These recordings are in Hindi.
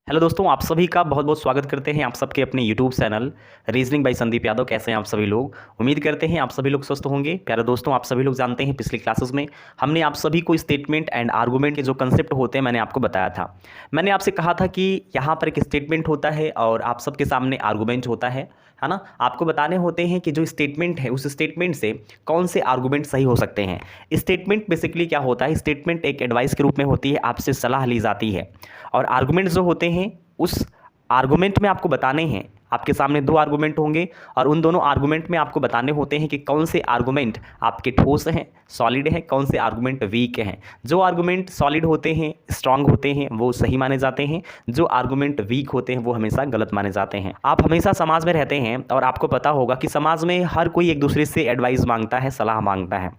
हेलो दोस्तों, आप सभी का बहुत बहुत स्वागत करते हैं आप सबके अपने YouTube channel reasoning bye Sandeep Yadav. कैसे हैं आप सभी लोग? उम्मीद करते हैं आप सभी लोग स्वस्थ होंगे। प्यारे दोस्तों, आप सभी लोग जानते हैं पिछली क्लासेस में हमने आप सभी को स्टेटमेंट एंड आर्गूमेंट के जो कंसेप्ट होते हैं मैंने आपको बताया था। मैंने आपसे कहा था कि यहाँ पर एक स्टेटमेंट होता है और आप सबके सामने आर्गूमेंट होता है ना। आपको बताने होते हैं कि जो स्टेटमेंट है उस स्टेटमेंट से कौन से आर्गूमेंट सही हो सकते हैं। स्टेटमेंट बेसिकली क्या होता है? स्टेटमेंट एक एडवाइस के रूप में होती है, आपसे सलाह ली जाती है। और आर्गूमेंट्स जो होते हैं उस आर्गूमेंट में आपको बताने हैं, आपके सामने दो आर्गूमेंट होंगे और उन दोनों आर्गूमेंट में आपको बताने होते हैं कि कौन से आर्गूमेंट आपके ठोस हैं, सॉलिड हैं, कौन से आर्गूमेंट वीक हैं। जो आर्गूमेंट सॉलिड होते हैं, स्ट्रांग होते हैं, वो सही माने जाते हैं। जो आर्गूमेंट वीक होते हैं वो हमेशा गलत माने जाते हैं। आप हमेशा समाज में रहते हैं और आपको पता होगा कि समाज में हर कोई एक दूसरे से एडवाइस मांगता है, सलाह मांगता है।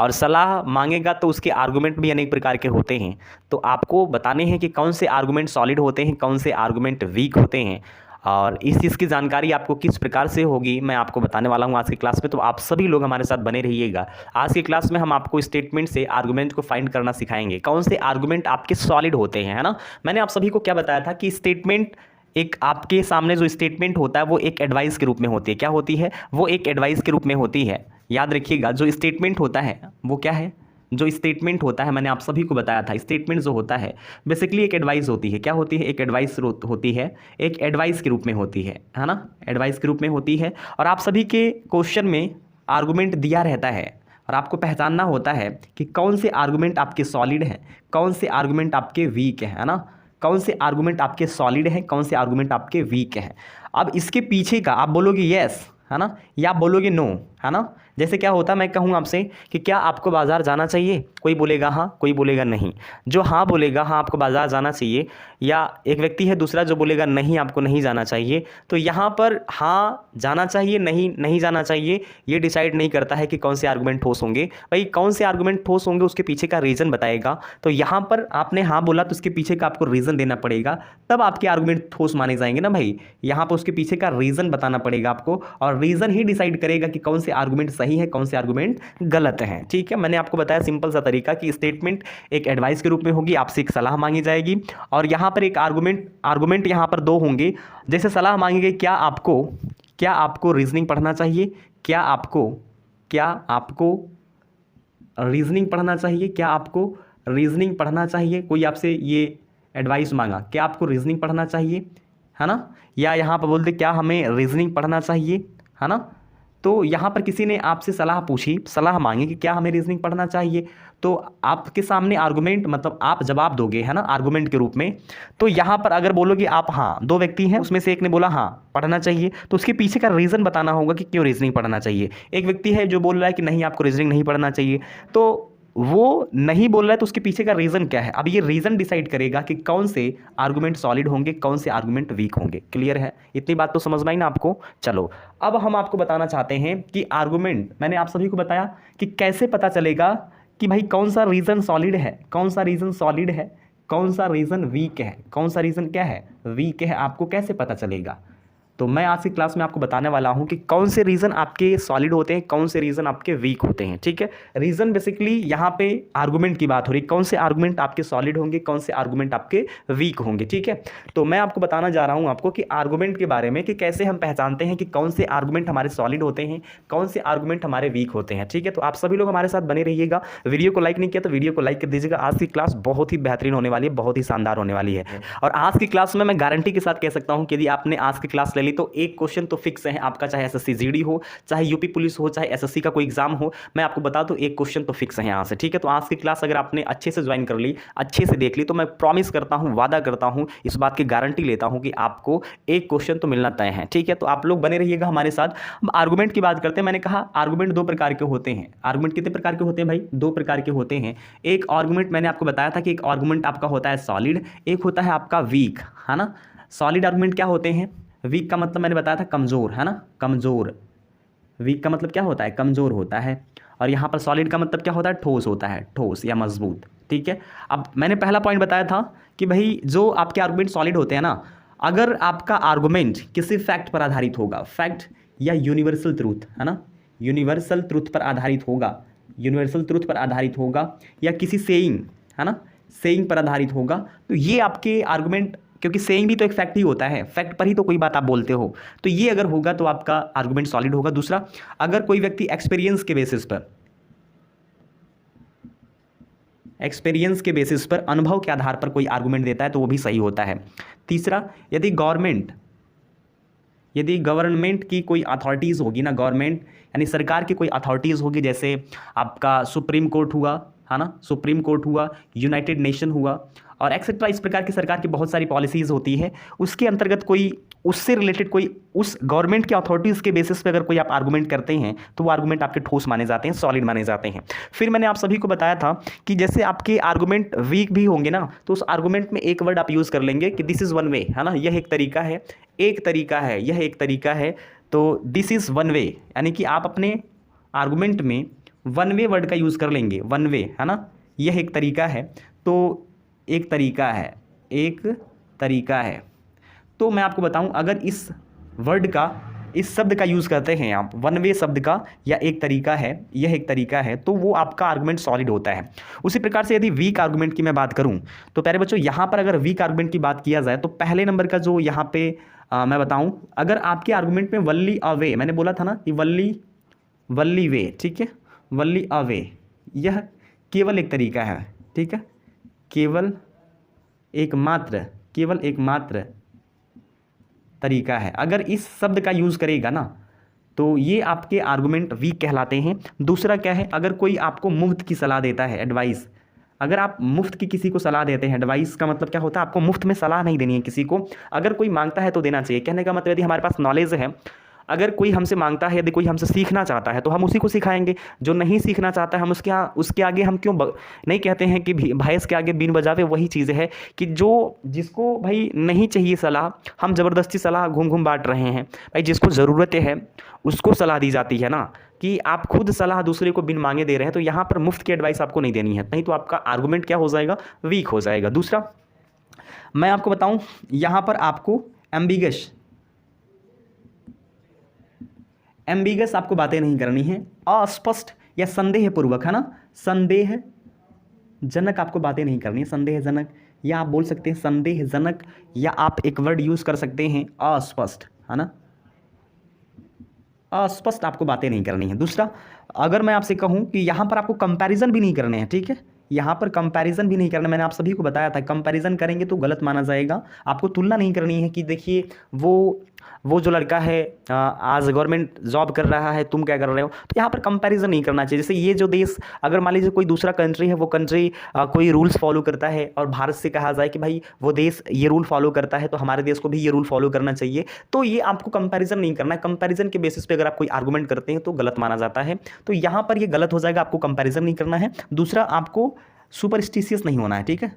और सलाह मांगेगा तो उसके आर्गूमेंट भी अनेक प्रकार के होते हैं। तो आपको बताने हैं कि कौन से आर्गूमेंट सॉलिड होते हैं, कौन से आर्गूमेंट वीक होते हैं। और इस चीज़ की जानकारी आपको किस प्रकार से होगी मैं आपको बताने वाला हूं आज की क्लास में। तो आप सभी लोग हमारे साथ बने रहिएगा। आज की क्लास में हम आपको स्टेटमेंट से आर्गूमेंट को फाइंड करना सिखाएंगे, कौन से आर्गूमेंट आपके सॉलिड होते हैं, है ना। मैंने आप सभी को क्या बताया था कि स्टेटमेंट एक आपके सामने जो स्टेटमेंट होता है वो एक एडवाइस के रूप में होती है। क्या होती है? वो एक एडवाइस के रूप में होती है। याद रखिएगा, जो स्टेटमेंट होता है वो क्या है? जो स्टेटमेंट होता है मैंने आप सभी को बताया था, स्टेटमेंट जो होता है बेसिकली एक एडवाइस होती है। क्या होती है? एक एडवाइस होती है, एक एडवाइस के रूप में होती है ना। एडवाइस के रूप में होती है और आप सभी के क्वेश्चन में आर्गूमेंट दिया रहता है और आपको पहचानना होता है कि कौन से आर्गूमेंट आपके सॉलिड हैं, कौन से आर्गूमेंट आपके वीक हैं, है ना। कौन से आर्गूमेंट आपके सॉलिड हैं, कौन से आर्गूमेंट आपके वीक हैं। अब इसके पीछे का आप बोलोगे यस, है ना, या आप बोलोगे नो, है ना। जैसे क्या होता है, मैं कहूँ आपसे कि क्या आपको बाज़ार जाना चाहिए, कोई बोलेगा हाँ, कोई बोलेगा नहीं। जो हाँ बोलेगा हाँ आपको बाज़ार जाना चाहिए, या एक व्यक्ति है दूसरा जो बोलेगा नहीं आपको नहीं जाना चाहिए। तो यहाँ पर हाँ जाना चाहिए, नहीं नहीं जाना चाहिए, ये डिसाइड नहीं करता है कि कौन से आर्गूमेंट ठोस होंगे। भाई कौन से आर्गूमेंट ठोस होंगे उसके पीछे का रीज़न बताएगा। तो यहाँ पर आपने हाँ बोला तो उसके पीछे का आपको रीज़न देना पड़ेगा, तब आपके आर्गूमेंट ठोस माने जाएंगे ना भाई। यहाँ पर उसके पीछे का रीज़न बताना पड़ेगा आपको और रीज़न ही डिसाइड करेगा कि कौन से आर्गूमेंट सही है, कौन से आर्गूमेंट गलत है। ठीक है, मैंने आपको बताया सिंपल सा तरीका कि स्टेटमेंट एक एडवाइस के रूप में होगी, आपसे एक सलाह मांगी जाएगी और यहाँ पर एक आर्गूमेंट यहाँ पर दो होंगे। जैसे सलाह मांगी गई, क्या आपको रीजनिंग पढ़ना चाहिए, क्या आपको रीजनिंग पढ़ना चाहिए, क्या आपको रीजनिंग पढ़ना चाहिए। कोई आपसे ये एडवाइस मांगा, क्या आपको रीजनिंग पढ़ना चाहिए, है ना। या यहाँ पर बोलते क्या हमें रीजनिंग पढ़ना चाहिए, है ना। तो यहाँ पर किसी ने आपसे सलाह पूछी, सलाह मांगी कि क्या हमें रीजनिंग पढ़ना चाहिए। तो आपके सामने आर्गूमेंट मतलब आप जवाब दोगे, है ना, आर्गूमेंट के रूप में। तो यहाँ पर अगर बोलोगे आप हाँ, दो व्यक्ति हैं उसमें से एक ने बोला हाँ पढ़ना चाहिए, तो उसके पीछे का रीज़न बताना होगा कि क्यों रीजनिंग पढ़ना चाहिए। एक व्यक्ति है जो बोल रहा है कि नहीं आपको रीजनिंग नहीं पढ़ना चाहिए, तो वो नहीं बोल रहा है तो उसके पीछे का रीज़न क्या है। अब ये रीज़न डिसाइड करेगा कि कौन से आर्गूमेंट सॉलिड होंगे, कौन से आर्गूमेंट वीक होंगे। क्लियर है? इतनी बात तो समझ में आई ना आपको। चलो अब हम आपको बताना चाहते हैं कि आर्गूमेंट, मैंने आप सभी को बताया कि कैसे पता चलेगा कि भाई कौन सा रीज़न सॉलिड है, कौन सा रीज़न सॉलिड है, कौन सा रीज़न वीक है, कौन सा रीज़न क्या है, वीक है। आपको कैसे पता चलेगा? तो मैं आज की क्लास में आपको बताने वाला हूं कि कौन से रीज़न आपके सॉलिड होते हैं, कौन से रीज़न आपके वीक होते हैं। ठीक है, रीज़न बेसिकली यहाँ पे आर्गूमेंट की बात हो रही, कौन से आर्गूमेंट आपके सॉलिड होंगे, कौन से आर्गूमेंट आपके वीक होंगे। ठीक है, तो मैं आपको बताना जा रहा हूँ आपको कि आर्गूमेंट के बारे में कि कैसे हम पहचानते हैं कि कौन से आर्गूमेंट हमारे सॉलिड होते हैं, कौन से आर्गूमेंट हमारे वीक होते हैं। ठीक है, तो आप सभी लोग हमारे साथ बने रहिएगा। वीडियो को लाइक नहीं किया तो वीडियो को लाइक कर दीजिएगा। आज की क्लास बहुत ही बेहतरीन होने वाली है, बहुत ही शानदार होने वाली है। और आज की क्लास में मैं गारंटी के साथ कह सकता हूँ कि यदि आपने आज की क्लास ले ली तो एक क्वेश्चन तो फिक्स है आपका, चाहे एसएससी जीडी हो, चाहे यूपी पुलिस हो, चाहे एसएससी का कोई एग्जाम हो, मैं आपको बता दूं एक क्वेश्चन तो फिक्स है यहाँ से। ठीक है, तो आज की क्लास अगर आपने अच्छे से ज्वाइन कर ली, अच्छे से देख ली, तो मैं प्रॉमिस करता हूं, वादा करता हूं, इस बात की गारंटी लेता हूं कि आपको एक क्वेश्चन तो मिलना तय है। ठीक है, तो आप लोग बने रहिएगा हमारे साथ। अब आर्गूमेंट की बात करते हैं। मैंने कहा आर्गूमेंट दो प्रकार के होते हैं। आर्गूमेंट कितने प्रकार के होते हैं भाई? दो प्रकार के होते हैं। एक आर्गूमेंट मैंने आपको बताया था कि एक आर्गूमेंट आपका होता है सॉलिड, एक होता है आपका वीक, है ना। सॉलिड आर्गूमेंट क्या होते हैं? वीक का मतलब मैंने बताया था कमज़ोर, है ना, कमज़ोर। वीक का मतलब क्या होता है? कमज़ोर होता है। और यहाँ पर सॉलिड का मतलब क्या होता है? ठोस होता है, ठोस या मजबूत। ठीक है, अब मैंने पहला पॉइंट बताया था कि भाई जो आपके आर्गूमेंट सॉलिड होते हैं ना, अगर आपका आर्गूमेंट किसी फैक्ट पर आधारित होगा, फैक्ट या यूनिवर्सल ट्रूथ, है ना, यूनिवर्सल ट्रूथ पर आधारित होगा, यूनिवर्सल ट्रूथ पर आधारित होगा, या किसी सेइंग, है ना, सेइंग पर आधारित होगा, तो ये आपके आर्गूमेंट क्योंकि सेइंग भी तो एक फैक्ट ही होता है, फैक्ट पर ही तो कोई बात आप बोलते हो। तो ये अगर होगा तो आपका आर्गुमेंट सॉलिड होगा। दूसरा, अगर कोई व्यक्ति एक्सपीरियंस के बेसिस पर अनुभव के आधार पर कोई आर्गुमेंट देता है तो वो भी सही होता है। तीसरा, यदि गवर्नमेंट की कोई अथॉरिटीज़ होगी ना, गवर्नमेंट यानी सरकार की कोई अथॉरिटीज़ होगी, जैसे आपका सुप्रीम कोर्ट हुआ, है ना, सुप्रीम कोर्ट हुआ, यूनाइटेड नेशन हुआ और एक्सेट्रा, इस प्रकार की सरकार की बहुत सारी पॉलिसीज़ होती है, उसके अंतर्गत कोई उससे रिलेटेड कोई उस गवर्नमेंट की अथॉरिटीज़ के बेसिस पे अगर कोई आप आर्गुमेंट करते हैं तो वो आर्गुमेंट आपके ठोस माने जाते हैं, सॉलिड माने जाते हैं। फिर मैंने आप सभी को बताया था कि जैसे आपके आर्गुमेंट वीक भी होंगे ना, तो उस आर्गुमेंट में एक वर्ड आप यूज़ कर लेंगे कि दिस इज़ वन वे, है ना, यह एक तरीका है, यह एक तरीका है। तो दिस इज़ वन वे, यानी कि आप अपने आर्गुमेंट में वन वे वर्ड का यूज़ कर लेंगे, वन वे, है ना, यह एक तरीका है, तो एक तरीका है। तो मैं आपको बताऊं, अगर इस शब्द का यूज़ करते हैं आप, वन वे शब्द का, या एक तरीका है, यह एक तरीका है, तो वो आपका आर्गुमेंट सॉलिड होता है। उसी प्रकार से यदि वीक आर्गुमेंट की मैं बात करूं, तो प्यारे बच्चों यहाँ पर अगर वीक आर्गुमेंट की बात किया जाए तो पहले नंबर का जो यहाँ पे मैं बताऊं, अगर आपके आर्गुमेंट में वल्ली अवे, मैंने बोला था ना कि वल्ली वे, ठीक है, वल्ली अवे, यह केवल एक तरीका है, ठीक है, केवल एकमात्र तरीका है। अगर इस शब्द का यूज़ करेगा ना तो ये आपके आर्गुमेंट वीक कहलाते हैं। दूसरा क्या है, अगर कोई आपको मुफ्त की सलाह देता है, एडवाइस, अगर आप मुफ्त की किसी को सलाह देते हैं, एडवाइस का मतलब क्या होता है, आपको मुफ्त में सलाह नहीं देनी है किसी को, अगर कोई मांगता है तो देना चाहिए। कहने का मतलब यदि हमारे पास नॉलेज है, अगर कोई हमसे मांगता है, यदि कोई हमसे सीखना चाहता है तो हम उसी को सिखाएंगे, जो नहीं सीखना चाहता है हम उसके आगे हम क्यों नहीं कहते हैं कि भैंस के आगे बीन बजावे। वही चीज़ है कि जिसको भाई नहीं चाहिए सलाह, हम ज़बरदस्ती सलाह घूम घूम बांट रहे हैं। भाई जिसको ज़रूरत है उसको सलाह दी जाती है ना, कि आप खुद सलाह दूसरे को बिन मांगे दे रहे हैं, तो यहाँ पर मुफ्त की एडवाइस आपको नहीं देनी है, नहीं तो आपका आर्गुमेंट क्या हो जाएगा, वीक हो जाएगा। दूसरा मैं आपको बताऊँ, यहाँ पर आपको एम्बिगस आपको बातें नहीं करनी है, अस्पष्ट या संदेहपूर्वक, है ना, संदेहजनक आपको बातें नहीं करनी है, संदेहजनक, या आप बोल सकते हैं संदेहजनक, या आप एक वर्ड यूज़ कर सकते हैं अस्पष्ट, है ना, अस्पष्ट आपको बातें नहीं करनी है। दूसरा, अगर मैं आपसे कहूं कि यहाँ पर आपको कंपैरिजन भी नहीं करने हैं, ठीक है, यहाँ पर कंपैरिजन भी नहीं करना, मैंने आप सभी को बताया था कंपैरिजन करेंगे तो गलत माना जाएगा। आपको तुलना नहीं करनी है कि देखिए वो जो लड़का है आज गवर्नमेंट जॉब कर रहा है, तुम क्या कर रहे हो, तो यहाँ पर कंपैरिजन नहीं करना चाहिए। जैसे ये जो देश, अगर मान लीजिए कोई दूसरा कंट्री है, वो कंट्री कोई रूल्स फॉलो करता है और भारत से कहा जाए कि भाई वो देश ये रूल फॉलो करता है तो हमारे देश को भी ये रूल फॉलो करना चाहिए, तो ये आपको कंपैरिजन नहीं करना है। कंपैरिजन के बेसिस पे अगर आप कोई आर्गुमेंट करते हैं तो गलत माना जाता है, तो यहाँ पर ये गलत हो जाएगा, आपको कंपैरिजन नहीं करना है। दूसरा, आपको सुपरस्टिशियस नहीं होना है, ठीक है,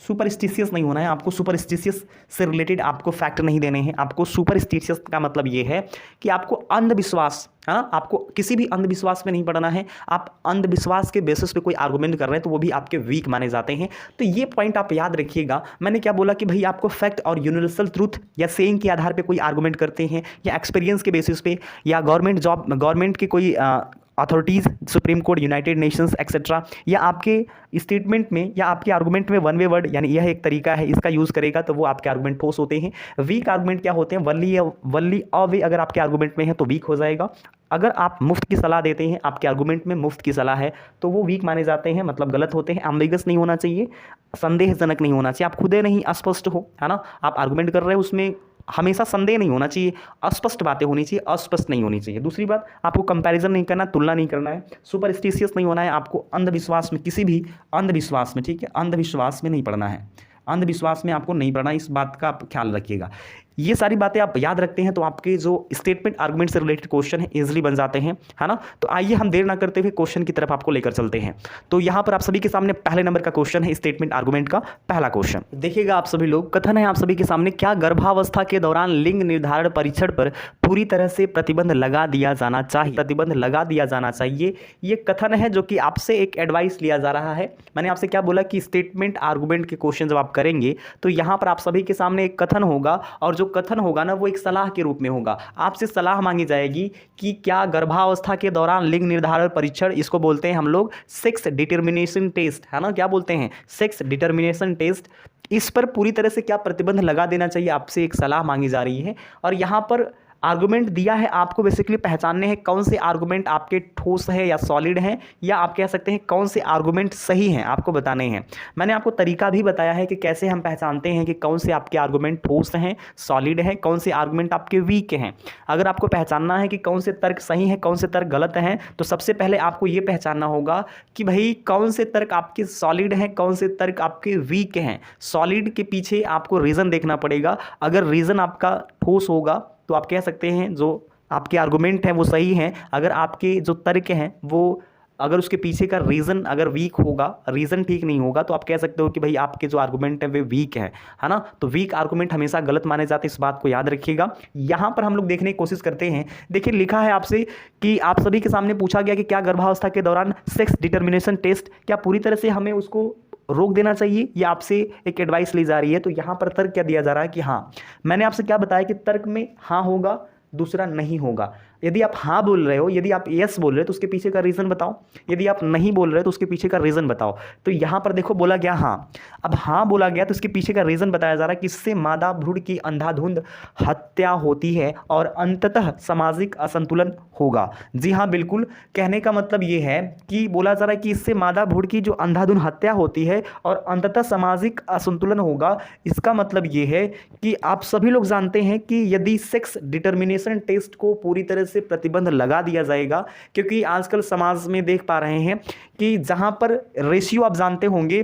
सुपरस्टिशियस नहीं होना है, आपको सुपरस्टिशियस से रिलेटेड आपको फैक्ट नहीं देने हैं। आपको सुपरस्टिशियस का मतलब ये है कि आपको अंधविश्वास, है ना, आपको किसी भी अंधविश्वास में नहीं पड़ना है। आप अंधविश्वास के बेसिस पे कोई आर्गुमेंट कर रहे हैं तो वो भी आपके वीक माने जाते हैं। तो ये पॉइंट आप याद रखिएगा। मैंने क्या बोला कि भाई आपको फैक्ट और यूनिवर्सल ट्रूथ या सेइंग के आधार पर कोई आर्गुमेंट करते हैं, या एक्सपीरियंस के बेसिस पे, या गवर्नमेंट के कोई authorities, supreme court, United Nations etcetera, या आपके स्टेटमेंट में या आपके आर्गुमेंट में वन वे वर्ड यानी यह एक तरीका है, इसका यूज़ करेगा तो वो आपके आर्गुमेंट ठोस होते हैं। वीक आर्गुमेंट क्या होते हैं, वल्ली अवे अगर आपके आर्गुमेंट में है तो वीक हो जाएगा। अगर आप मुफ्त की सलाह देते हैं, आपके आर्गुमेंट में मुफ्त की सलाह है, तो वो वीक माने जाते हैं, मतलब गलत होते हैं। एम्बिगस नहीं होना चाहिए, संदेहजनक नहीं होना चाहिए, आप खुदे नहीं अस्पष्ट हो, है ना, आप आर्गुमेंट कर रहे हैं उसमें हमेशा संदेह नहीं होना चाहिए, अस्पष्ट बातें होनी चाहिए, अस्पष्ट नहीं होनी चाहिए। दूसरी बात, आपको कंपैरिजन नहीं करना, तुलना नहीं करना है, सुपरस्टिशियस नहीं होना है, आपको अंधविश्वास में, किसी भी अंधविश्वास में, ठीक है, अंधविश्वास में नहीं पड़ना है, अंधविश्वास में आपको नहीं पड़ना, इस बात का आप ख्याल रखिएगा। ये सारी बातें आप याद रखते हैं तो आपके जो स्टेटमेंट आर्गुमेंट से रिलेटेड क्वेश्चन है इजीली बन जाते हैं, है ना। तो आइए हम देर ना करते हुए क्वेश्चन की तरफ आपको लेकर चलते हैं। तो यहाँ पर आप सभी के सामने पहले नंबर का क्वेश्चन है, स्टेटमेंट आर्गुमेंट का पहला क्वेश्चन देखिएगा आप सभी लोग। कथन है आप सभी के सामने, क्या गर्भावस्था के दौरान लिंग निर्धारण परीक्षण पर पूरी तरह से प्रतिबंध लगा दिया जाना चाहिए, प्रतिबंध लगा दिया जाना चाहिए। ये कथन है जो कि आपसे एक एडवाइस लिया जा रहा है। मैंने आपसे क्या बोला कि स्टेटमेंट आर्गुमेंट के क्वेश्चन जब आप करेंगे तो यहाँ पर आप सभी के सामने एक कथन होगा, और जो कथन होगा ना वो एक सलाह के रूप में होगा। आपसे सलाह मांगी जाएगी कि क्या गर्भावस्था के दौरान लिंग निर्धारण परीक्षण, इसको बोलते हैं हम लोग सेक्स डिटर्मिनेशन टेस्ट, है ना, क्या बोलते हैं, सेक्स डिटर्मिनेशन टेस्ट, इस पर पूरी तरह से क्या प्रतिबंध लगा देना चाहिए, आपसे एक सलाह मांगी जा रही है। और यहाँ पर आर्गुमेंट दिया है, आपको बेसिकली पहचानने हैं कौन से आर्गुमेंट आपके ठोस है या सॉलिड हैं, या आप कह सकते हैं कौन से आर्गुमेंट सही हैं, आपको बताने हैं। मैंने आपको तरीका भी बताया है कि कैसे हम पहचानते हैं कि कौन से आपके आर्गुमेंट ठोस हैं, सॉलिड हैं, कौन से आर्गुमेंट आपके वीक हैं। अगर आपको पहचानना है कि कौन से तर्क सही हैं, कौन से तर्क गलत हैं, तो सबसे पहले आपको ये पहचानना होगा कि भाई कौन से तर्क आपके सॉलिड हैं, कौन से तर्क आपके वीक हैं। सॉलिड के पीछे आपको रीज़न देखना पड़ेगा। अगर रीज़न आपका ठोस होगा तो आप कह सकते हैं जो आपके आर्गुमेंट हैं वो सही हैं। अगर आपके जो तर्क हैं वो, अगर उसके पीछे का रीज़न अगर वीक होगा, रीज़न ठीक नहीं होगा, तो आप कह सकते हो कि भाई आपके जो आर्गुमेंट हैं वे वीक हैं, है ना। तो वीक आर्गुमेंट हमेशा गलत माने जाते हैं, इस बात को याद रखिएगा। यहाँ पर हम लोग देखने की कोशिश करते हैं। देखिए लिखा है आपसे कि आप सभी के सामने पूछा गया कि क्या गर्भावस्था के दौरान सेक्स डिटर्मिनेशन टेस्ट, क्या पूरी तरह से हमें उसको रोक देना चाहिए, या आपसे एक एडवाइस ली जा रही है। तो यहाँ पर तर्क क्या दिया जा रहा है कि हाँ, मैंने आपसे क्या बताया कि तर्क में हाँ होगा, दूसरा नहीं होगा। यदि आप हाँ बोल रहे हो, यदि आप यस बोल रहे हो तो उसके पीछे का रीज़न बताओ, यदि आप नहीं बोल रहे हो तो उसके पीछे का रीज़न बताओ। तो यहाँ पर देखो बोला गया हाँ, अब हाँ बोला गया तो इसके पीछे का रीज़न बताया जा रहा है कि इससे मादा भ्रूण की अंधाधुंध हत्या होती है और अंततः सामाजिक असंतुलन होगा। जी हाँ, बिल्कुल, कहने का मतलब ये है कि बोला जा रहा है कि इससे मादा भ्रूण की जो अंधाधुंध हत्या होती है और अंततः सामाजिक असंतुलन होगा। इसका मतलब ये है कि आप सभी लोग जानते हैं कि यदि सेक्स डिटर्मिनेशन टेस्ट को पूरी तरह से प्रतिबंध लगा दिया जाएगा, क्योंकि आजकल समाज में देख पा रहे हैं कि जहां पर रेशियो आप जानते होंगे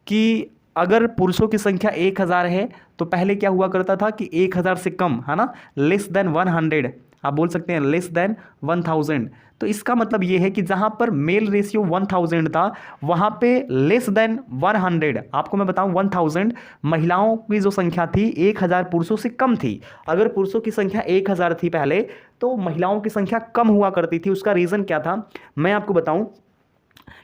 कि अगर पुरुषों की संख्या 1000 है तो पहले क्या हुआ करता था कि 1000 से कम, है ना, लेस देन 100, आप बोल सकते हैं लेस देन 1000। तो इसका मतलब ये है कि जहां पर मेल रेशियो 1000 था वहां पे लेस देन 100, आपको मैं बताऊं 1000 महिलाओं की जो संख्या थी 1000 पुरुषों से कम थी। अगर पुरुषों की संख्या 1000 थी पहले, तो महिलाओं की संख्या कम हुआ करती थी। उसका रीज़न क्या था मैं आपको बताऊं,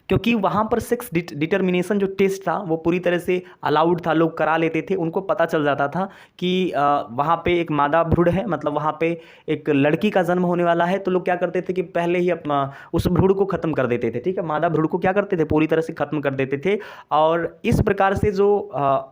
क्योंकि वहाँ पर सेक्स डिटर्मिनेशन जो टेस्ट था वो पूरी तरह से अलाउड था, लोग करा लेते थे। उनको पता चल जाता था कि वहाँ पे एक मादा भ्रूण है, मतलब वहाँ पे एक लड़की का जन्म होने वाला है, तो लोग क्या करते थे कि पहले ही अपना उस भ्रूण को ख़त्म कर देते थे। ठीक है, मादा भ्रूण को क्या करते थे, पूरी तरह से ख़त्म कर देते थे। और इस प्रकार से जो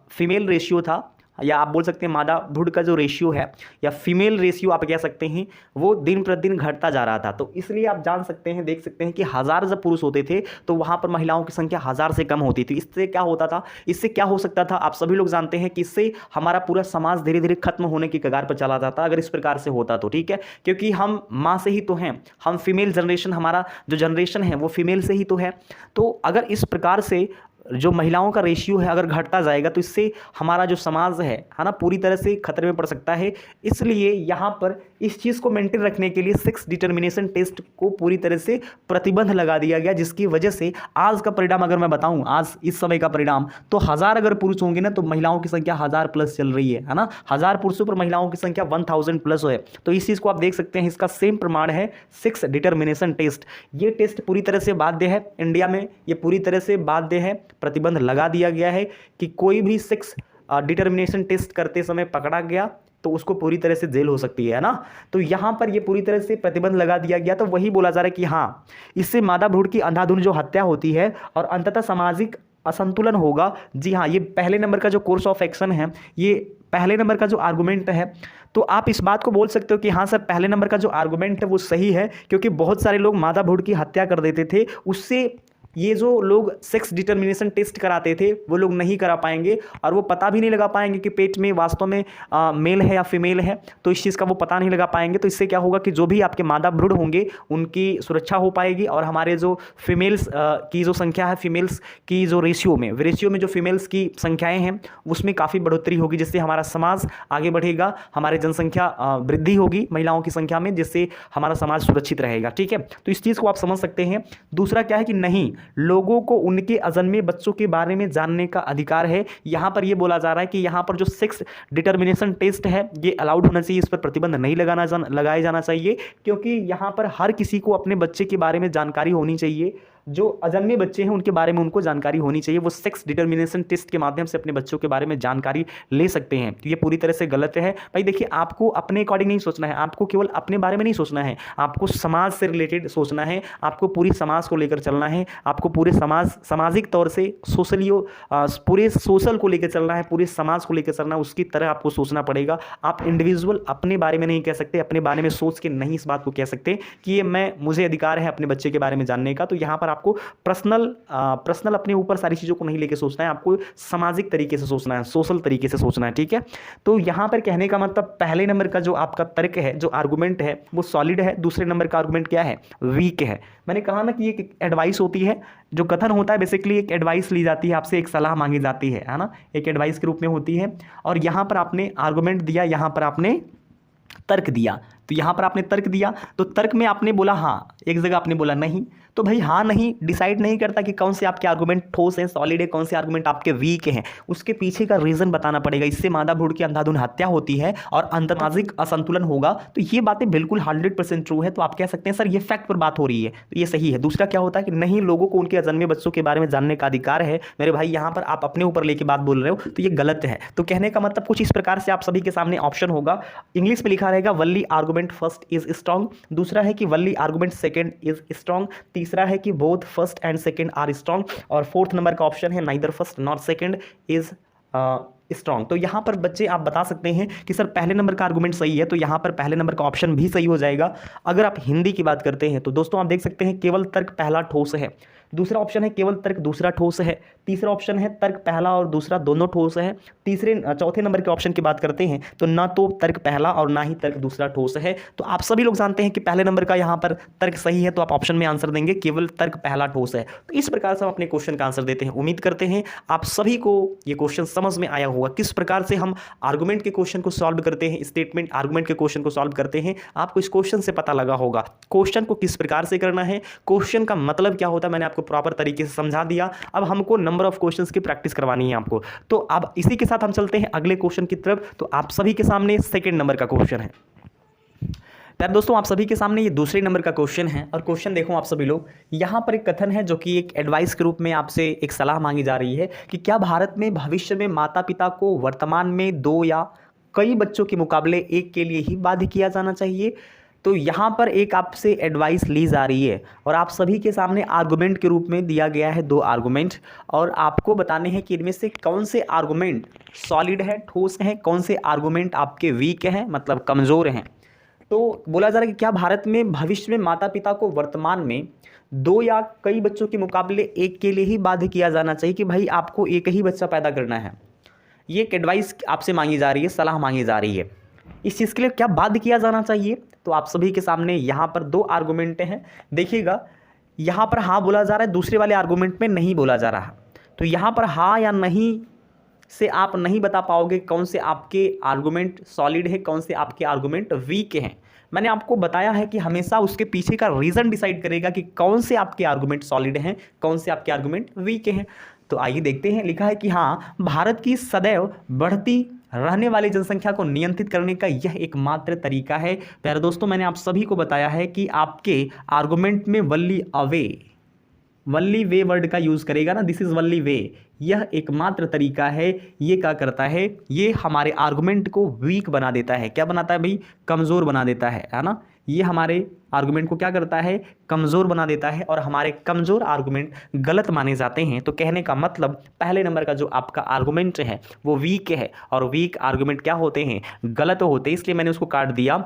फीमेल रेशियो था, या आप बोल सकते हैं मादा भ्रूण का जो रेशियो है या फीमेल रेशियो आप कह सकते हैं, वो दिन प्रतिदिन घटता जा रहा था। तो इसलिए आप जान सकते हैं, देख सकते हैं कि 1000 जब पुरुष होते थे तो वहाँ पर महिलाओं की संख्या 1000 से कम होती थी। इससे क्या होता था, इससे क्या हो सकता था, आप सभी लोग जानते हैं कि इससे हमारा पूरा समाज धीरे धीरे खत्म होने की कगार पर चला जाता अगर इस प्रकार से होता तो। ठीक है, क्योंकि हम माँ से ही तो हैं, हम फीमेल जनरेशन, हमारा जो जनरेशन है वो फीमेल से ही तो है। तो अगर इस प्रकार से जो महिलाओं का रेशियो है अगर घटता जाएगा तो इससे हमारा जो समाज है ना, पूरी तरह से खतरे में पड़ सकता है। इसलिए यहाँ पर इस चीज़ को मेंटेन रखने के लिए सेक्स डिटर्मिनेशन टेस्ट को पूरी तरह से प्रतिबंध लगा दिया गया, जिसकी वजह से आज का परिणाम अगर मैं बताऊँ, आज इस समय का परिणाम, तो 1000 अगर पुरुष होंगे ना तो महिलाओं की संख्या 1000 प्लस चल रही है ना। 1000 पुरुषों पर महिलाओं की संख्या 1000 प्लस है। तो इस चीज़ को आप देख सकते हैं, इसका सेम प्रमाण है सेक्स डिटर्मिनेशन टेस्ट। ये टेस्ट पूरी तरह से बाध्य है, इंडिया में ये पूरी तरह से बाध्य है, प्रतिबंध लगा दिया गया है कि कोई भी सेक्स डिटर्मिनेशन टेस्ट करते समय पकड़ा गया तो उसको पूरी तरह से जेल हो सकती है ना। तो यहाँ पर ये पूरी तरह से प्रतिबंध लगा दिया गया। तो वही बोला जा रहा है कि हाँ, इससे मादा भ्रूण की अंधाधुंध जो हत्या होती है और अंततः सामाजिक असंतुलन होगा। जी हाँ, ये पहले नंबर का जो कोर्स ऑफ एक्शन है, ये पहले नंबर का जो आर्गुमेंट है, तो आप इस बात को बोल सकते हो कि हाँ सर, पहले नंबर का जो आर्गुमेंट है वो सही है, क्योंकि बहुत सारे लोग मादा भ्रूण की हत्या कर देते थे। उससे ये जो लोग सेक्स डिटर्मिनेशन टेस्ट कराते थे वो लोग नहीं करा पाएंगे और वो पता भी नहीं लगा पाएंगे कि पेट में वास्तव में मेल है या फीमेल है। तो इस चीज़ का वो पता नहीं लगा पाएंगे। तो इससे क्या होगा कि जो भी आपके मादा भ्रूण होंगे उनकी सुरक्षा हो पाएगी और हमारे जो फीमेल्स की जो संख्या है, फीमेल्स की जो रेशियो में जो फीमेल्स की संख्याएँ हैं उसमें काफ़ी बढ़ोतरी होगी, जिससे हमारा समाज आगे बढ़ेगा, हमारी जनसंख्या वृद्धि होगी महिलाओं की संख्या में, जिससे हमारा समाज सुरक्षित रहेगा। ठीक है, तो इस चीज़ को आप समझ सकते हैं। दूसरा क्या है कि नहीं, लोगों को उनके अजन्मे बच्चों के बारे में जानने का अधिकार है। यहाँ पर ये बोला जा रहा है कि यहाँ पर जो सेक्स डिटर्मिनेशन टेस्ट है ये अलाउड होना चाहिए, इस पर प्रतिबंध नहीं लगाया जाना चाहिए, क्योंकि यहाँ पर हर किसी को अपने बच्चे के बारे में जानकारी होनी चाहिए। जो अजन्मे बच्चे हैं उनके बारे में उनको जानकारी होनी चाहिए। वो सेक्स डिटर्मिनेशन टेस्ट के माध्यम से अपने बच्चों के बारे में जानकारी ले सकते हैं। तो ये पूरी तरह से गलत है भाई। देखिए, आपको अपने अकॉर्डिंग नहीं सोचना है, आपको केवल अपने बारे में नहीं सोचना है, आपको समाज से रिलेटेड सोचना है, आपको पूरी समाज को लेकर चलना है, आपको पूरे सामाजिक तौर से पूरे सोशल को लेकर चलना है, पूरे समाज को लेकर चलना है, उसकी तरह आपको सोचना पड़ेगा। आप इंडिविजुअल अपने बारे में नहीं कह सकते, अपने बारे में सोच के नहीं इस बात को कह सकते कि ये मुझे अधिकार है अपने बच्चे के बारे में जानने का। तो यहाँ पर आपको पर्सनल अपने ऊपर सारी चीज़ों को नहीं लेके सोचना है, आपको सामाजिक तरीके से सोचना है, सोशल तरीके से सोचना है, ठीक है। तो यहाँ पर कहने का मतलब पहले नंबर का जो आपका तर्क है, जो आर्गूमेंट है, वो सॉलिड है। दूसरे नंबर का आर्गूमेंट क्या है? वीक है। मैंने कहा ना कि एक एडवाइस होती है, जो कथन होता है बेसिकली एक एडवाइस ली जाती है, आपसे एक सलाह मांगी जाती है ना, एक एडवाइस के रूप में होती है। और यहाँ पर आपने आर्गूमेंट दिया, यहाँ पर आपने तर्क दिया। तो यहाँ पर आपने तर्क दिया, तो तर्क में आपने बोला हाँ, एक जगह आपने बोला नहीं। तो भाई हाँ नहीं डिसाइड नहीं करता कि कौन से आपके आर्गूमेंट ठोस हैं, सॉलिड है, कौन से आर्गूमेंट आपके वीक हैं। उसके पीछे का रीजन बताना पड़ेगा। इससे मादा भ्रूण की अंधाधुंध हत्या होती है और अंतर्माजिक असंतुलन होगा। तो ये बातें बिल्कुल 100% ट्रू है। तो आप कह सकते हैं सर ये फैक्ट पर बात हो रही है, तो ये सही है। दूसरा क्या होता है कि नहीं, लोगों को उनके अजन्मे बच्चों के बारे में जानने का अधिकार है। मेरे भाई यहाँ पर आप अपने ऊपर लेके बात बोल रहे हो, तो ये गलत है। तो कहने का मतलब कुछ इस प्रकार से आप सभी के सामने ऑप्शन होगा, इंग्लिश में लिखा रहेगा only argument first is strong, दूसरा है कि only argument second is strong, तीसरा है कि both first and second are strong, और फोर्थ नंबर का ऑप्शन है neither first not second is strong. तो यहाँ पर बच्चे आप बता सकते हैं कि सर पहले नंबर का आर्गूमेंट सही है, तो यहाँ पर पहले नंबर का ऑप्शन भी सही हो जाएगा। अगर आप हिंदी की बात करते हैं तो दोस्तों आप देख सकते हैं केवल तर्क पहला ठोस है, दूसरा ऑप्शन है केवल तर्क दूसरा ठोस है, तीसरा ऑप्शन है तर्क पहला और दूसरा दोनों ठोस है, चौथे नंबर के ऑप्शन की बात करते हैं तो ना तो तर्क पहला और ना ही तर्क दूसरा ठोस है। तो आप सभी लोग जानते हैं कि पहले नंबर का यहाँ पर तर्क सही है, तो आप ऑप्शन में आंसर देंगे केवल तर्क पहला ठोस है। तो इस प्रकार से हम अपने क्वेश्चन का आंसर देते हैं। उम्मीद करते हैं आप सभी को ये क्वेश्चन समझ में आया होगा, किस प्रकार से हम आर्गूमेंट के क्वेश्चन को सॉल्व करते हैं, स्टेटमेंट आर्गूमेंट के क्वेश्चन को सॉल्व करते हैं। आपको इस क्वेश्चन से पता लगा होगा क्वेश्चन को किस प्रकार से करना है, क्वेश्चन का मतलब क्या होता है, मैंने आपको प्रॉपर तरीके से समझा दिया। अब हमको नंबर ऑफ क्वेश्चंस की प्रैक्टिस करवानी है आपको। तो अब इसी के साथ हम चलते हैं अगले क्वेश्चन की तरफ। तो आप सभी के सामने सेकंड नंबर का क्वेश्चन है। प्यारे दोस्तों, आप सभी के सामने ये दूसरे नंबर का क्वेश्चन है, और क्वेश्चन देखो आप सभी लोग, यहाँ पर एक कथन है जो कि एक एडवाइस के रूप में आपसे एक सलाह मांगी जा रही है कि क्या भारत में भविष्य में माता पिता को वर्तमान में 2 या कई बच्चों के मुकाबले एक के लिए ही बाध्य किया जाना चाहिए। तो यहाँ पर एक आपसे एडवाइस ली जा रही है और आप सभी के सामने आर्गुमेंट के रूप में दिया गया है 2 आर्गुमेंट, और आपको बताने हैं कि इनमें से कौन से आर्गुमेंट सॉलिड है, ठोस हैं, कौन से आर्गुमेंट आपके वीक हैं, मतलब कमज़ोर हैं। तो बोला जा रहा है कि क्या भारत में भविष्य में माता पिता को वर्तमान में 2 या कई बच्चों के मुकाबले एक के लिए ही बाध्य किया जाना चाहिए, कि भाई आपको एक ही बच्चा पैदा करना है। ये एक एडवाइस आपसे मांगी जा रही है, सलाह मांगी जा रही है। इस चीज़ के लिए क्या बाध्य किया जाना चाहिए, तो आप सभी के सामने यहाँ पर 2 आर्गुमेंट हैं। देखिएगा, यहाँ पर हाँ बोला जा रहा है, दूसरे वाले आर्गुमेंट में नहीं बोला जा रहा। तो यहाँ पर हाँ या नहीं से आप नहीं बता पाओगे कौन से आपके आर्गुमेंट सॉलिड है, कौन से आपके आर्गुमेंट वीक हैं। मैंने आपको बताया है कि हमेशा उसके पीछे का रीज़न डिसाइड करेगा कि कौन से आपके आर्गुमेंट सॉलिड हैं, कौन से आपके आर्गुमेंट वीक हैं। तो आइए देखते हैं। लिखा है कि हाँ, भारत की सदैव बढ़ती रहने वाली जनसंख्या को नियंत्रित करने का यह एकमात्र तरीका है। प्यारे दोस्तों, मैंने आप सभी को बताया है कि आपके आर्गुमेंट में वल्ली वे वर्ड का यूज़ करेगा ना, दिस इज़ वल्ली वे, यह एकमात्र तरीका है। ये क्या करता है, ये हमारे आर्गुमेंट को वीक बना देता है। क्या बनाता है भाई, कमज़ोर बना देता है ना। ये हमारे आर्गुमेंट को क्या करता है, कमज़ोर बना देता है, और हमारे कमज़ोर आर्गुमेंट गलत माने जाते हैं। तो कहने का मतलब पहले नंबर का जो आपका आर्गुमेंट है वो वीक है, और वीक आर्गुमेंट क्या होते हैं, गलत होते हैं। इसलिए मैंने उसको काट दिया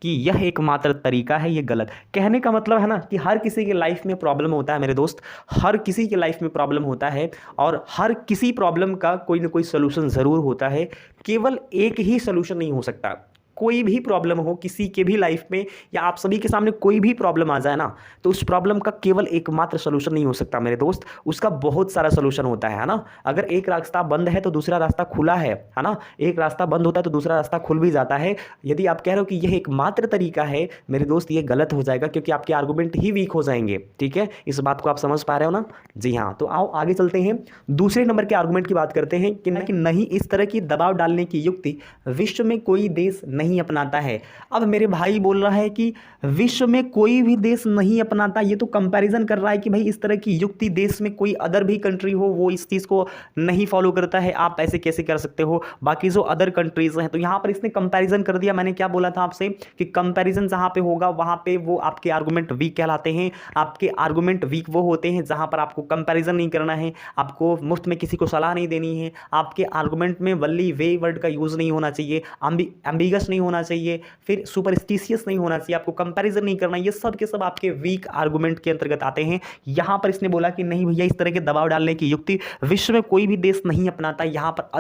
कि यह एकमात्र तरीका है, ये गलत। कहने का मतलब है ना कि हर किसी के लाइफ में प्रॉब्लम होता है मेरे दोस्त, हर किसी के लाइफ में प्रॉब्लम होता है, और हर किसी प्रॉब्लम का कोई ना कोई सलूशन ज़रूर होता है। केवल एक ही सलूशन नहीं हो सकता। कोई भी प्रॉब्लम हो किसी के भी लाइफ में, या आप सभी के सामने कोई भी प्रॉब्लम आ जाए ना, तो उस प्रॉब्लम का केवल एकमात्र सलूशन नहीं हो सकता मेरे दोस्त, उसका बहुत सारा सलूशन होता है ना। अगर एक रास्ता बंद है तो दूसरा रास्ता खुला है ना। एक रास्ता बंद होता है तो दूसरा रास्ता खुल भी जाता है। यदि आप कह रहे हो कि यह एकमात्र तरीका है मेरे दोस्त, ये गलत हो जाएगा, क्योंकि आपके आर्गूमेंट ही वीक हो जाएंगे। ठीक है, इस बात को आप समझ पा रहे हो ना। जी हाँ, तो आओ आगे चलते हैं, दूसरे नंबर के आर्गूमेंट की बात करते हैं कि नहीं, इस तरह की दबाव डालने की युक्ति विश्व में कोई देश नहीं अपनाता है। अब मेरे भाई बोल रहा है कि विश्व में कोई भी देश नहीं अपनाता, ये तो कंपैरिजन कर रहा है कि भाई इस तरह की युक्ति देश में कोई अदर भी कंट्री हो वो इस चीज़ को नहीं फॉलो करता है, आप ऐसे कैसे कर सकते हो, बाकी जो अदर कंट्रीज हैं। तो यहाँ पर इसने कंपैरिजन कर दिया। मैंने क्या बोला था आपसे कि कंपैरिजन जहाँ पे होगा वहाँ पे वो आपके आर्गुमेंट वीक कहलाते हैं। आपके आर्गुमेंट वीक वो होते हैं जहाँ पर आपको कंपैरिजन नहीं करना है, आपको मुफ्त में किसी को सलाह नहीं देनी है, आपके आर्गुमेंट में वल्ली वे वर्ड का यूज़ नहीं होना चाहिए, एम्बिगस नहीं होना चाहिए, फिर सुपरस्टिशियस नहीं होना चाहिए, आपको कंपैरिजन नहीं करना। ये सब के सब आपके वीक आर्गुमेंट के अंतर्गत आते हैं। यहाँ पर इसने बोला कि नहीं भैया इस तरह के दबाव डालने की युक्ति विश्व में कोई भी देश नहीं अपनाता। यहाँ पर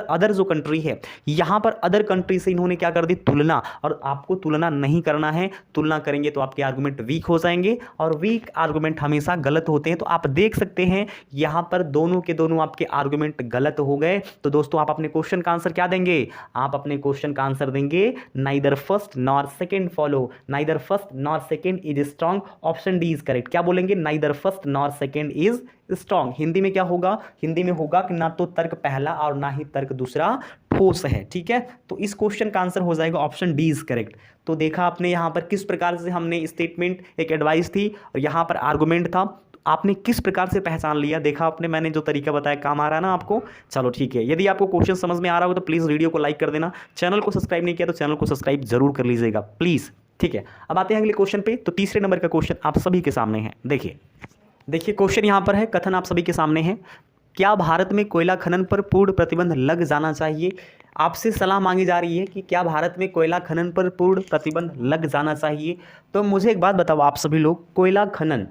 अदर जो कंट्री है, यहाँ पर अदर कंट्री से इन्होंने क्या कर दी, तुलना, और आपको तुलना नहीं करना है। तुलना करेंगे तो आपके आर्गुमेंट वीक हो जाएंगे और वीक आर्गुमेंट हमेशा गलत होते हैं। तो आप देख सकते हैं यहाँ पर दोनों के दोनों आपके आर्गुमेंट गलत हो गए। तो दोस्तों आप अपने क्वेश्चन का आंसर क्या देंगे, आप अपने क्वेश्चन का आंसर देंगे neither first nor second follow, neither first nor second is strong, option D is correct. क्या बोलेंगे, neither first nor second is strong. Hindi में क्या होगा, हिंदी में होगा कि ना तो तर्क पहला और ना ही तर्क दूसरा ठोस है। ठीक है, तो इस क्वेश्चन का आंसर हो जाएगा ऑप्शन डी इज करेक्ट। तो देखा आपने यहाँ पर किस प्रकार से हमने स्टेटमेंट, एक एडवाइस थी और यहाँ पर आर्गुमेंट था, आपने किस प्रकार से पहचान लिया। देखा आपने, मैंने जो तरीका बताया काम आ रहा है ना आपको। चलो ठीक है, यदि आपको क्वेश्चन समझ में आ रहा हो तो प्लीज़ वीडियो को लाइक कर देना, चैनल को सब्सक्राइब नहीं किया तो चैनल को सब्सक्राइब जरूर कर लीजिएगा प्लीज़। ठीक है, अब आते हैं अगले क्वेश्चन पे। तो तीसरे नंबर का क्वेश्चन आप सभी के सामने है। देखिए क्वेश्चन यहाँ पर है, कथन आप सभी के सामने है। क्या भारत में कोयला खनन पर पूर्ण प्रतिबंध लग जाना चाहिए। आपसे सलाह मांगी जा रही है कि क्या भारत में कोयला खनन पर पूर्ण प्रतिबंध लग जाना चाहिए। तो मुझे एक बात बताओ आप सभी लोग, कोयला खनन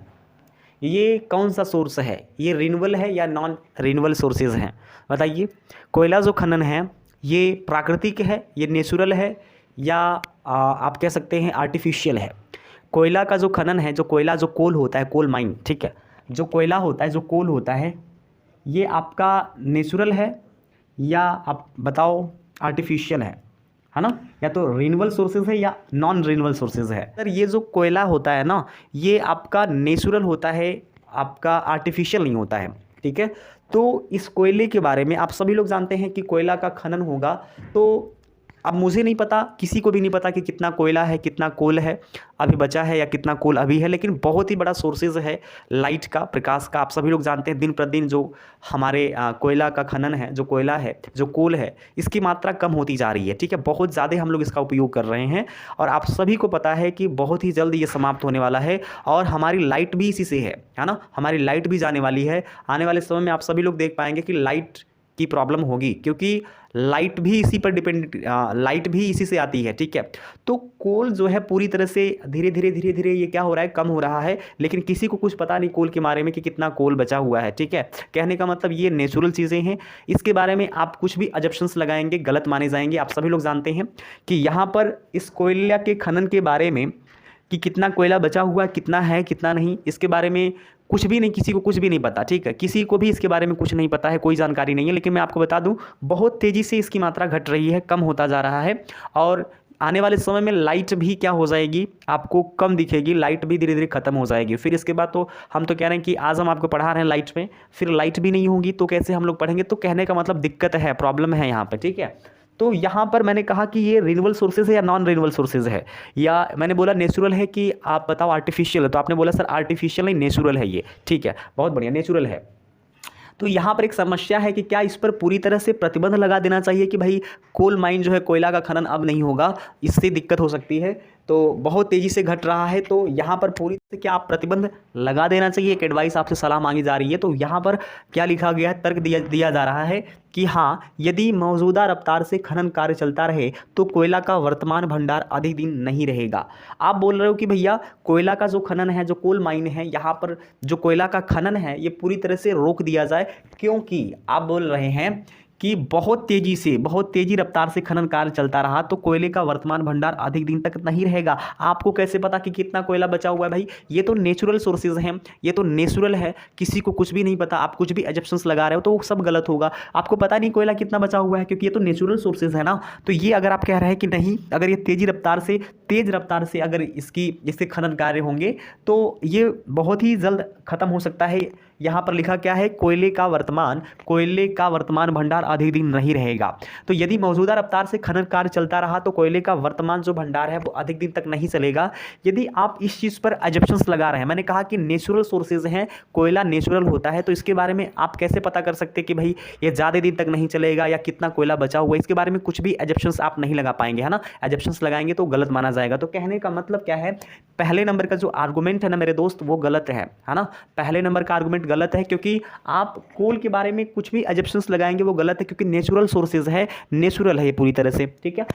ये कौन सा सोर्स है, ये रिन्यूएबल है या नॉन रिन्यूएबल सोर्सेज हैं, बताइए। कोयला जो खनन है ये प्राकृतिक है, ये नेचुरल है, या आप कह सकते हैं आर्टिफिशियल है। कोयला का जो खनन है, जो कोयला, जो कोल होता है, कोल माइन, ठीक है, जो कोयला होता है, जो कोल होता है, ये आपका नेचुरल है या आप बताओ आर्टिफिशियल है ना, या तो रिन्यूएबल सोर्सेज है या नॉन रिन्यूएबल सोर्सेज है। सर ये जो कोयला होता है ना, ये आपका नेचुरल होता है, आपका आर्टिफिशियल नहीं होता है। ठीक है, तो इस कोयले के बारे में आप सभी लोग जानते हैं कि कोयला का खनन होगा। तो अब मुझे नहीं पता, किसी को भी नहीं पता कि कितना कोयला है, कितना कोल है अभी बचा है या कितना कोल अभी है, लेकिन बहुत ही बड़ा सोर्सेज है लाइट का, प्रकाश का। आप सभी लोग जानते हैं दिन प्रतिदिन जो हमारे कोयला का खनन है, जो कोयला है, जो कोल है, इसकी मात्रा कम होती जा रही है। ठीक है, बहुत ज़्यादा हम लोग इसका उपयोग कर रहे हैं और आप सभी को पता है कि बहुत ही जल्द ये समाप्त होने वाला है और हमारी लाइट भी इसी से है ना, हमारी लाइट भी जाने वाली है। आने वाले समय में आप सभी लोग देख पाएंगे कि लाइट की प्रॉब्लम होगी, क्योंकि लाइट भी इसी पर डिपेंड, लाइट भी इसी से आती है। ठीक है, तो कोल जो है पूरी तरह से धीरे धीरे ये क्या हो रहा है, कम हो रहा है, लेकिन किसी को कुछ पता नहीं कोल के बारे में कि कितना कोल बचा हुआ है। ठीक है, कहने का मतलब ये नेचुरल चीज़ें हैं, इसके बारे में आप कुछ भी अजम्पशंस लगाएंगे गलत माने जाएंगे। आप सभी लोग जानते हैं कि यहाँ पर इस कोयला के खनन के बारे में कि कितना कोयला बचा हुआ, कितना है कितना नहीं, इसके बारे में कुछ भी नहीं, किसी को कुछ भी नहीं पता। ठीक है, किसी को भी इसके बारे में कुछ नहीं पता है, कोई जानकारी नहीं है। लेकिन मैं आपको बता दूं, बहुत तेज़ी से इसकी मात्रा घट रही है, कम होता जा रहा है और आने वाले समय में लाइट भी क्या हो जाएगी, आपको कम दिखेगी, लाइट भी धीरे धीरे खत्म हो जाएगी। फिर इसके बाद तो हम तो कह रहे हैं कि आज हम आपको पढ़ा रहे हैं लाइट में, फिर लाइट भी नहीं होगी तो कैसे हम लोग पढ़ेंगे। तो कहने का मतलब दिक्कत है, प्रॉब्लम है यहाँ पर। ठीक है, तो यहाँ पर मैंने कहा कि ये रिन्यूएबल सोर्सेज है या नॉन रिन्यूएबल सोर्सेज है, या मैंने बोला नेचुरल है कि आप बताओ आर्टिफिशियल है। तो आपने बोला सर आर्टिफिशियल नहीं, नेचुरल है ये। ठीक है, बहुत बढ़िया, नेचुरल है। तो यहाँ पर एक समस्या है कि क्या इस पर पूरी तरह से प्रतिबंध लगा देना चाहिए कि भाई कोल माइन जो है, कोयला का खनन अब नहीं होगा, इससे दिक्कत हो सकती है, तो बहुत तेज़ी से घट रहा है। तो यहाँ पर पूरी तरह से क्या आप प्रतिबंध लगा देना चाहिए, एक एडवाइस आपसे सलाह मांगी जा रही है। तो यहाँ पर क्या लिखा गया है, तर्क दिया जा रहा है कि हाँ, यदि मौजूदा रफ्तार से खनन कार्य चलता रहे तो कोयला का वर्तमान भंडार अधिक दिन नहीं रहेगा। आप बोल रहे हो कि भैया कोयला का जो खनन है, जो कोल माइन है, यहाँ पर जो कोयला का खनन है ये पूरी तरह से रोक दिया जाए, क्योंकि आप बोल रहे हैं कि बहुत तेज़ी रफ्तार से खनन कार्य चलता रहा तो कोयले का वर्तमान भंडार अधिक दिन तक नहीं रहेगा। आपको कैसे पता कि कितना कोयला बचा हुआ है भाई, ये तो नेचुरल सोर्सेज हैं, ये तो नेचुरल है, किसी को कुछ भी नहीं पता। आप कुछ भी एजम्पशंस लगा रहे हो तो वो सब गलत होगा, आपको पता नहीं कोयला कितना बचा हुआ है, क्योंकि ये तो नेचुरल सोर्सेज है ना। तो ये अगर आप कह रहे हैं कि नहीं, अगर ये तेज़ रफ्तार से अगर इससे खनन कार्य होंगे तो ये बहुत ही जल्द ख़त्म हो सकता है, यहाँ पर लिखा क्या है, कोयले का वर्तमान भंडार अधिक दिन नहीं रहेगा। तो यदि मौजूदा रफ्तार से खनन कार्य चलता रहा तो कोयले का वर्तमान जो भंडार है वो अधिक दिन तक नहीं चलेगा। यदि आप इस चीज़ पर एजम्पशंस लगा रहे हैं, मैंने कहा कि नेचुरल सोर्सेज हैं, कोयला नेचुरल होता है, तो इसके बारे में आप कैसे पता कर सकते हैं कि भाई ये ज़्यादा दिन तक नहीं चलेगा या कितना कोयला बचा हुआ है, इसके बारे में कुछ भी एजम्पशंस आप नहीं लगा पाएंगे, है ना। एजम्पशंस लगाएंगे तो गलत माना जाएगा। तो कहने का मतलब क्या है, पहले नंबर का जो आर्गूमेंट है ना मेरे दोस्त, वो गलत है ना। पहले नंबर का आर्गूमेंट गलत है, क्योंकि आप कोल के बारे में कुछ भी एजम्पशंस लगाएंगे वो गलत है, क्योंकि नेचुरल सोर्सेज है, नेचुरल है ये पूरी तरह से, ठीक है।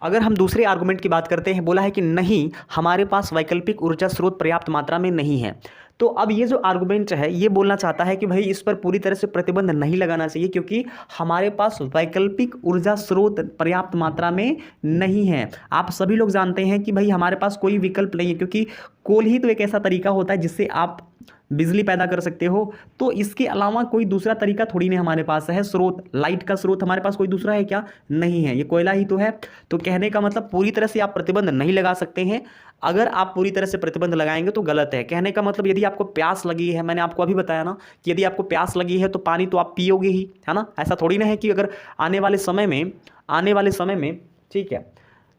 अगर हम दूसरे आर्गूमेंट की बात करते हैं, बोला है कि नहीं, हमारे पास वैकल्पिक ऊर्जा स्रोत पर्याप्त मात्रा में नहीं है। तो अब ये जो आर्गूमेंट है ये बोलना चाहता है कि भाई इस पर पूरी तरह से प्रतिबंध नहीं लगाना चाहिए, क्योंकि हमारे पास वैकल्पिक ऊर्जा स्रोत पर्याप्त मात्रा में नहीं है। आप सभी लोग जानते हैं कि भाई हमारे पास कोई विकल्प नहीं है, क्योंकि कोल ही तो एक ऐसा तरीका होता है जिससे आप बिजली पैदा कर सकते हो। तो इसके अलावा कोई दूसरा तरीका थोड़ी नहीं हमारे पास है। स्रोत, लाइट का स्रोत हमारे पास कोई दूसरा है क्या? नहीं है, ये कोयला ही तो है। तो कहने का मतलब पूरी तरह से आप प्रतिबंध नहीं लगा सकते हैं। अगर आप पूरी तरह से प्रतिबंध लगाएंगे तो गलत है। कहने का मतलब यदि आपको प्यास लगी है, मैंने आपको अभी बताया ना कि यदि आपको प्यास लगी है तो पानी तो आप पियोगे ही, है ना। ऐसा थोड़ी ना है कि अगर आने वाले समय में ठीक है,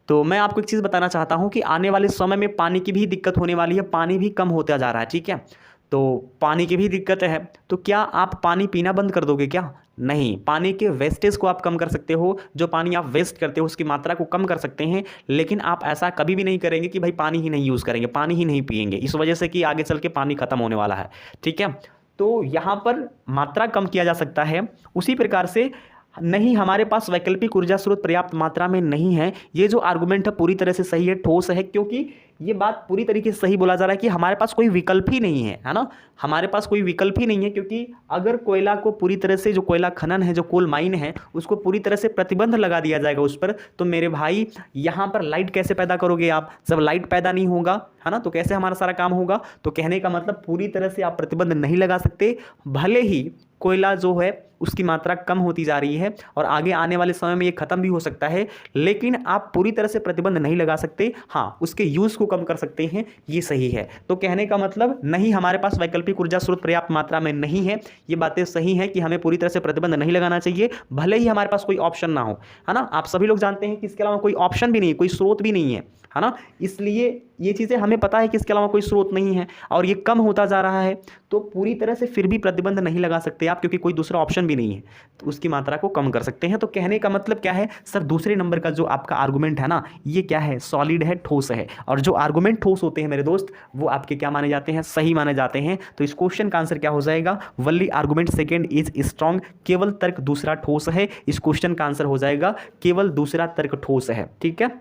तो मैं आपको एक चीज़ बताना चाहता हूं कि आने वाले समय में पानी की भी दिक्कत होने वाली है, पानी भी कम होता जा रहा है, ठीक है। तो पानी की भी दिक्कत है, तो क्या आप पानी पीना बंद कर दोगे क्या? नहीं, पानी के वेस्टेज को आप कम कर सकते हो, जो पानी आप वेस्ट करते हो उसकी मात्रा को कम कर सकते हैं, लेकिन आप ऐसा कभी भी नहीं करेंगे कि भाई पानी ही नहीं यूज़ करेंगे, पानी ही नहीं पिएंगे, इस वजह से कि आगे चल के पानी खत्म होने वाला है, ठीक है। तो यहाँ पर मात्रा कम किया जा सकता है। उसी प्रकार से नहीं, हमारे पास वैकल्पिक ऊर्जा स्रोत पर्याप्त मात्रा में नहीं है, ये जो आर्गुमेंट है पूरी तरह से सही है, ठोस है, क्योंकि ये बात पूरी तरीके से सही बोला जा रहा है कि हमारे पास कोई विकल्प ही नहीं है ना। हमारे पास कोई विकल्प ही नहीं है, क्योंकि अगर कोयला को पूरी तरह से, जो कोयला खनन है, जो कोल माइन है, उसको पूरी तरह से प्रतिबंध लगा दिया जाएगा उस पर, तो मेरे भाई यहाँ पर लाइट कैसे पैदा करोगे आप? जब लाइट पैदा नहीं होगा, है ना, तो कैसे हमारा सारा काम होगा? तो कहने का मतलब पूरी तरह से आप प्रतिबंध नहीं लगा सकते। भले ही कोयला जो है उसकी मात्रा कम होती जा रही है और आगे आने वाले समय में ये खत्म भी हो सकता है, लेकिन आप पूरी तरह से प्रतिबंध नहीं लगा सकते। हाँ, उसके यूज़ को कम कर सकते हैं, ये सही है। तो कहने का मतलब नहीं, हमारे पास वैकल्पिक ऊर्जा स्रोत पर्याप्त मात्रा में नहीं है, ये बातें सही हैं कि हमें पूरी तरह से प्रतिबंध नहीं लगाना चाहिए, भले ही हमारे पास कोई ऑप्शन ना हो, है ना। आप सभी लोग जानते हैं कि इसके अलावा कोई ऑप्शन भी नहीं है, कोई स्रोत भी नहीं है ना। इसलिए ये चीज़ें हमें पता है कि इसके अलावा कोई स्रोत नहीं है और ये कम होता जा रहा है, तो पूरी तरह से फिर भी प्रतिबंध नहीं लगा सकते आप, क्योंकि कोई दूसरा ऑप्शन भी नहीं है, तो उसकी मात्रा को कम कर सकते हैं। तो कहने का मतलब क्या है सर, दूसरे नंबर का जो आपका आर्गुमेंट है ना, ये क्या है? सॉलिड है, ठोस है। और जो आर्गुमेंट ठोस होते हैं मेरे दोस्त, वो आपके क्या माने जाते हैं? सही माने जाते हैं। तो इस क्वेश्चन का आंसर क्या हो जाएगा? Only argument second is strong, केवल तर्क दूसरा ठोस है। इस क्वेश्चन का आंसर हो जाएगा केवल दूसरा तर्क ठोस है, ठीक है।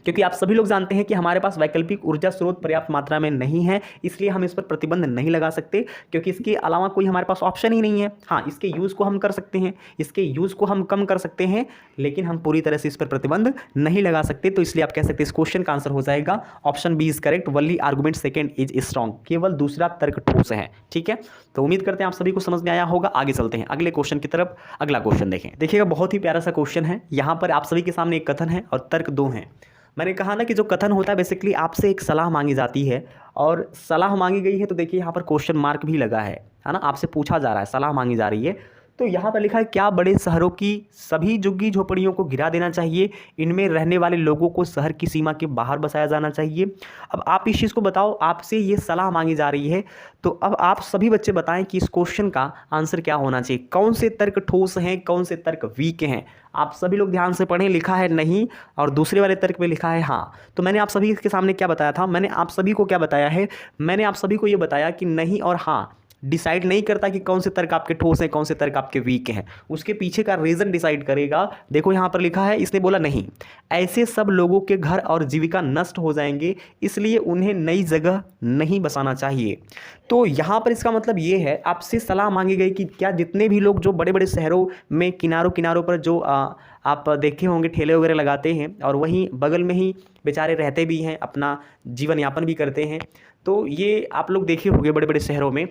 क्योंकि आप सभी लोग जानते हैं कि हमारे पास वैकल्पिक ऊर्जा स्रोत पर्याप्त मात्रा में नहीं है, इसलिए हम इस पर प्रतिबंध नहीं लगा सकते, क्योंकि इसके अलावा कोई हमारे पास ऑप्शन ही नहीं है। हाँ, इसके यूज़ को हम कर सकते हैं, इसके यूज़ को हम कम कर सकते हैं, लेकिन हम पूरी तरह से इस पर प्रतिबंध नहीं लगा सकते। तो इसलिए आप कह सकते हैं इस क्वेश्चन का आंसर हो जाएगा option B is correct, only argument second is strong, केवल दूसरा तर्क ठोस है, ठीक है। तो उम्मीद करते हैं आप सभी को समझ में आया होगा। आगे चलते हैं अगले क्वेश्चन की तरफ। अगला क्वेश्चन देखिएगा, बहुत ही प्यारा सा क्वेश्चन है। यहाँ पर आप सभी के सामने एक कथन है और तर्क दो हैं। मैंने कहा ना कि जो कथन होता है बेसिकली आपसे एक सलाह मांगी जाती है, और सलाह मांगी गई है, तो देखिए यहाँ पर क्वेश्चन मार्क भी लगा है ना। आपसे पूछा जा रहा है, सलाह मांगी जा रही है। तो यहाँ पर लिखा है, क्या बड़े शहरों की सभी झुग्गी झोपड़ियों को गिरा देना चाहिए? इनमें रहने वाले लोगों को शहर की सीमा के बाहर बसाया जाना चाहिए? अब आप इस चीज़ को बताओ, आपसे ये सलाह मांगी जा रही है, तो अब आप सभी बच्चे बताएं कि इस क्वेश्चन का आंसर क्या होना चाहिए। कौन से तर्क ठोस हैं, कौन से तर्क वीक हैं? आप सभी लोग ध्यान से पढ़ें। लिखा है नहीं और दूसरे वाले तर्क में लिखा है हाँ। तो मैंने आप सभी के सामने क्या बताया था? मैंने आप सभी को क्या बताया है? मैंने आप सभी को ये बताया कि नहीं और हाँ डिसाइड नहीं करता कि कौन से तर्क आपके ठोस हैं, कौन से तर्क आपके वीक हैं। उसके पीछे का रीज़न डिसाइड करेगा। देखो यहाँ पर लिखा है, इसने बोला नहीं, ऐसे सब लोगों के घर और जीविका नष्ट हो जाएंगे, इसलिए उन्हें नई जगह नहीं बसाना चाहिए। तो यहाँ पर इसका मतलब ये है, आपसे सलाह मांगी गई कि क्या जितने भी लोग जो बड़े बड़े शहरों में किनारों पर जो आप देखे होंगे ठेले वगैरह लगाते हैं और वहीं बगल में ही बेचारे रहते भी हैं, अपना जीवन यापन भी करते हैं, तो ये आप लोग देखे होंगे बड़े बड़े शहरों में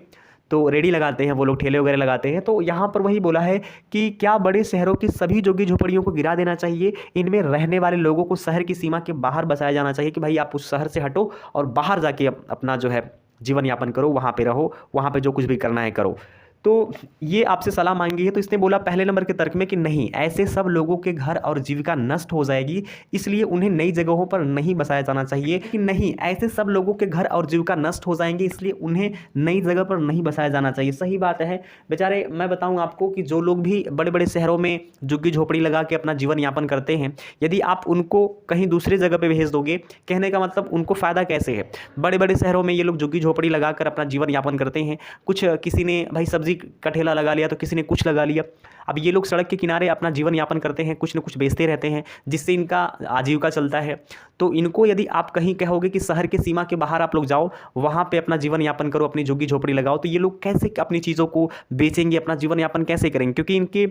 तो रेडी लगाते हैं वो लोग, ठेले वगैरह लगाते हैं। तो यहाँ पर वही बोला है कि क्या बड़े शहरों की सभी झुग्गी झोपड़ियों को गिरा देना चाहिए? इनमें रहने वाले लोगों को शहर की सीमा के बाहर बसाया जाना चाहिए, कि भाई आप उस शहर से हटो और बाहर जाके अपना जो है जीवन यापन करो, वहाँ पे रहो, वहाँ पे जो कुछ भी करना है करो। तो ये आपसे सलाह मांगी है। तो इसने बोला पहले नंबर के तर्क में कि नहीं, ऐसे सब लोगों के घर और जीविका नष्ट हो जाएगी, इसलिए उन्हें नई जगहों पर नहीं बसाया जाना चाहिए। कि नहीं, ऐसे सब लोगों के घर और जीविका नष्ट हो जाएंगे, इसलिए उन्हें नई जगह पर नहीं बसाया जाना चाहिए। सही बात है बेचारे। मैं बताऊं आपको कि जो लोग भी बड़े बड़े शहरों में झुग्गी झोपड़ी लगा के अपना जीवन यापन करते हैं, यदि आप उनको कहीं दूसरी जगह पर भेज दोगे, कहने का मतलब उनको फ़ायदा कैसे है। बड़े बड़े शहरों में ये लोग झुग्गी झोपड़ी लगाकर अपना जीवन यापन करते हैं। कुछ किसी ने भाई सब्जी का ठेला लगा लिया, तो किसी ने कुछ लगा लिया। अब ये लोग सड़क के किनारे अपना जीवन यापन करते हैं, कुछ न कुछ बेचते रहते हैं, जिससे इनका आजीविका चलता है। तो इनको यदि आप कहीं कहोगे कि शहर के सीमा के बाहर आप लोग जाओ, वहाँ पे अपना जीवन यापन करो, अपनी झुग्गी झोपड़ी लगाओ, तो ये लोग कैसे अपनी चीज़ों को बेचेंगे, अपना जीवन यापन कैसे करेंगे। क्योंकि इनके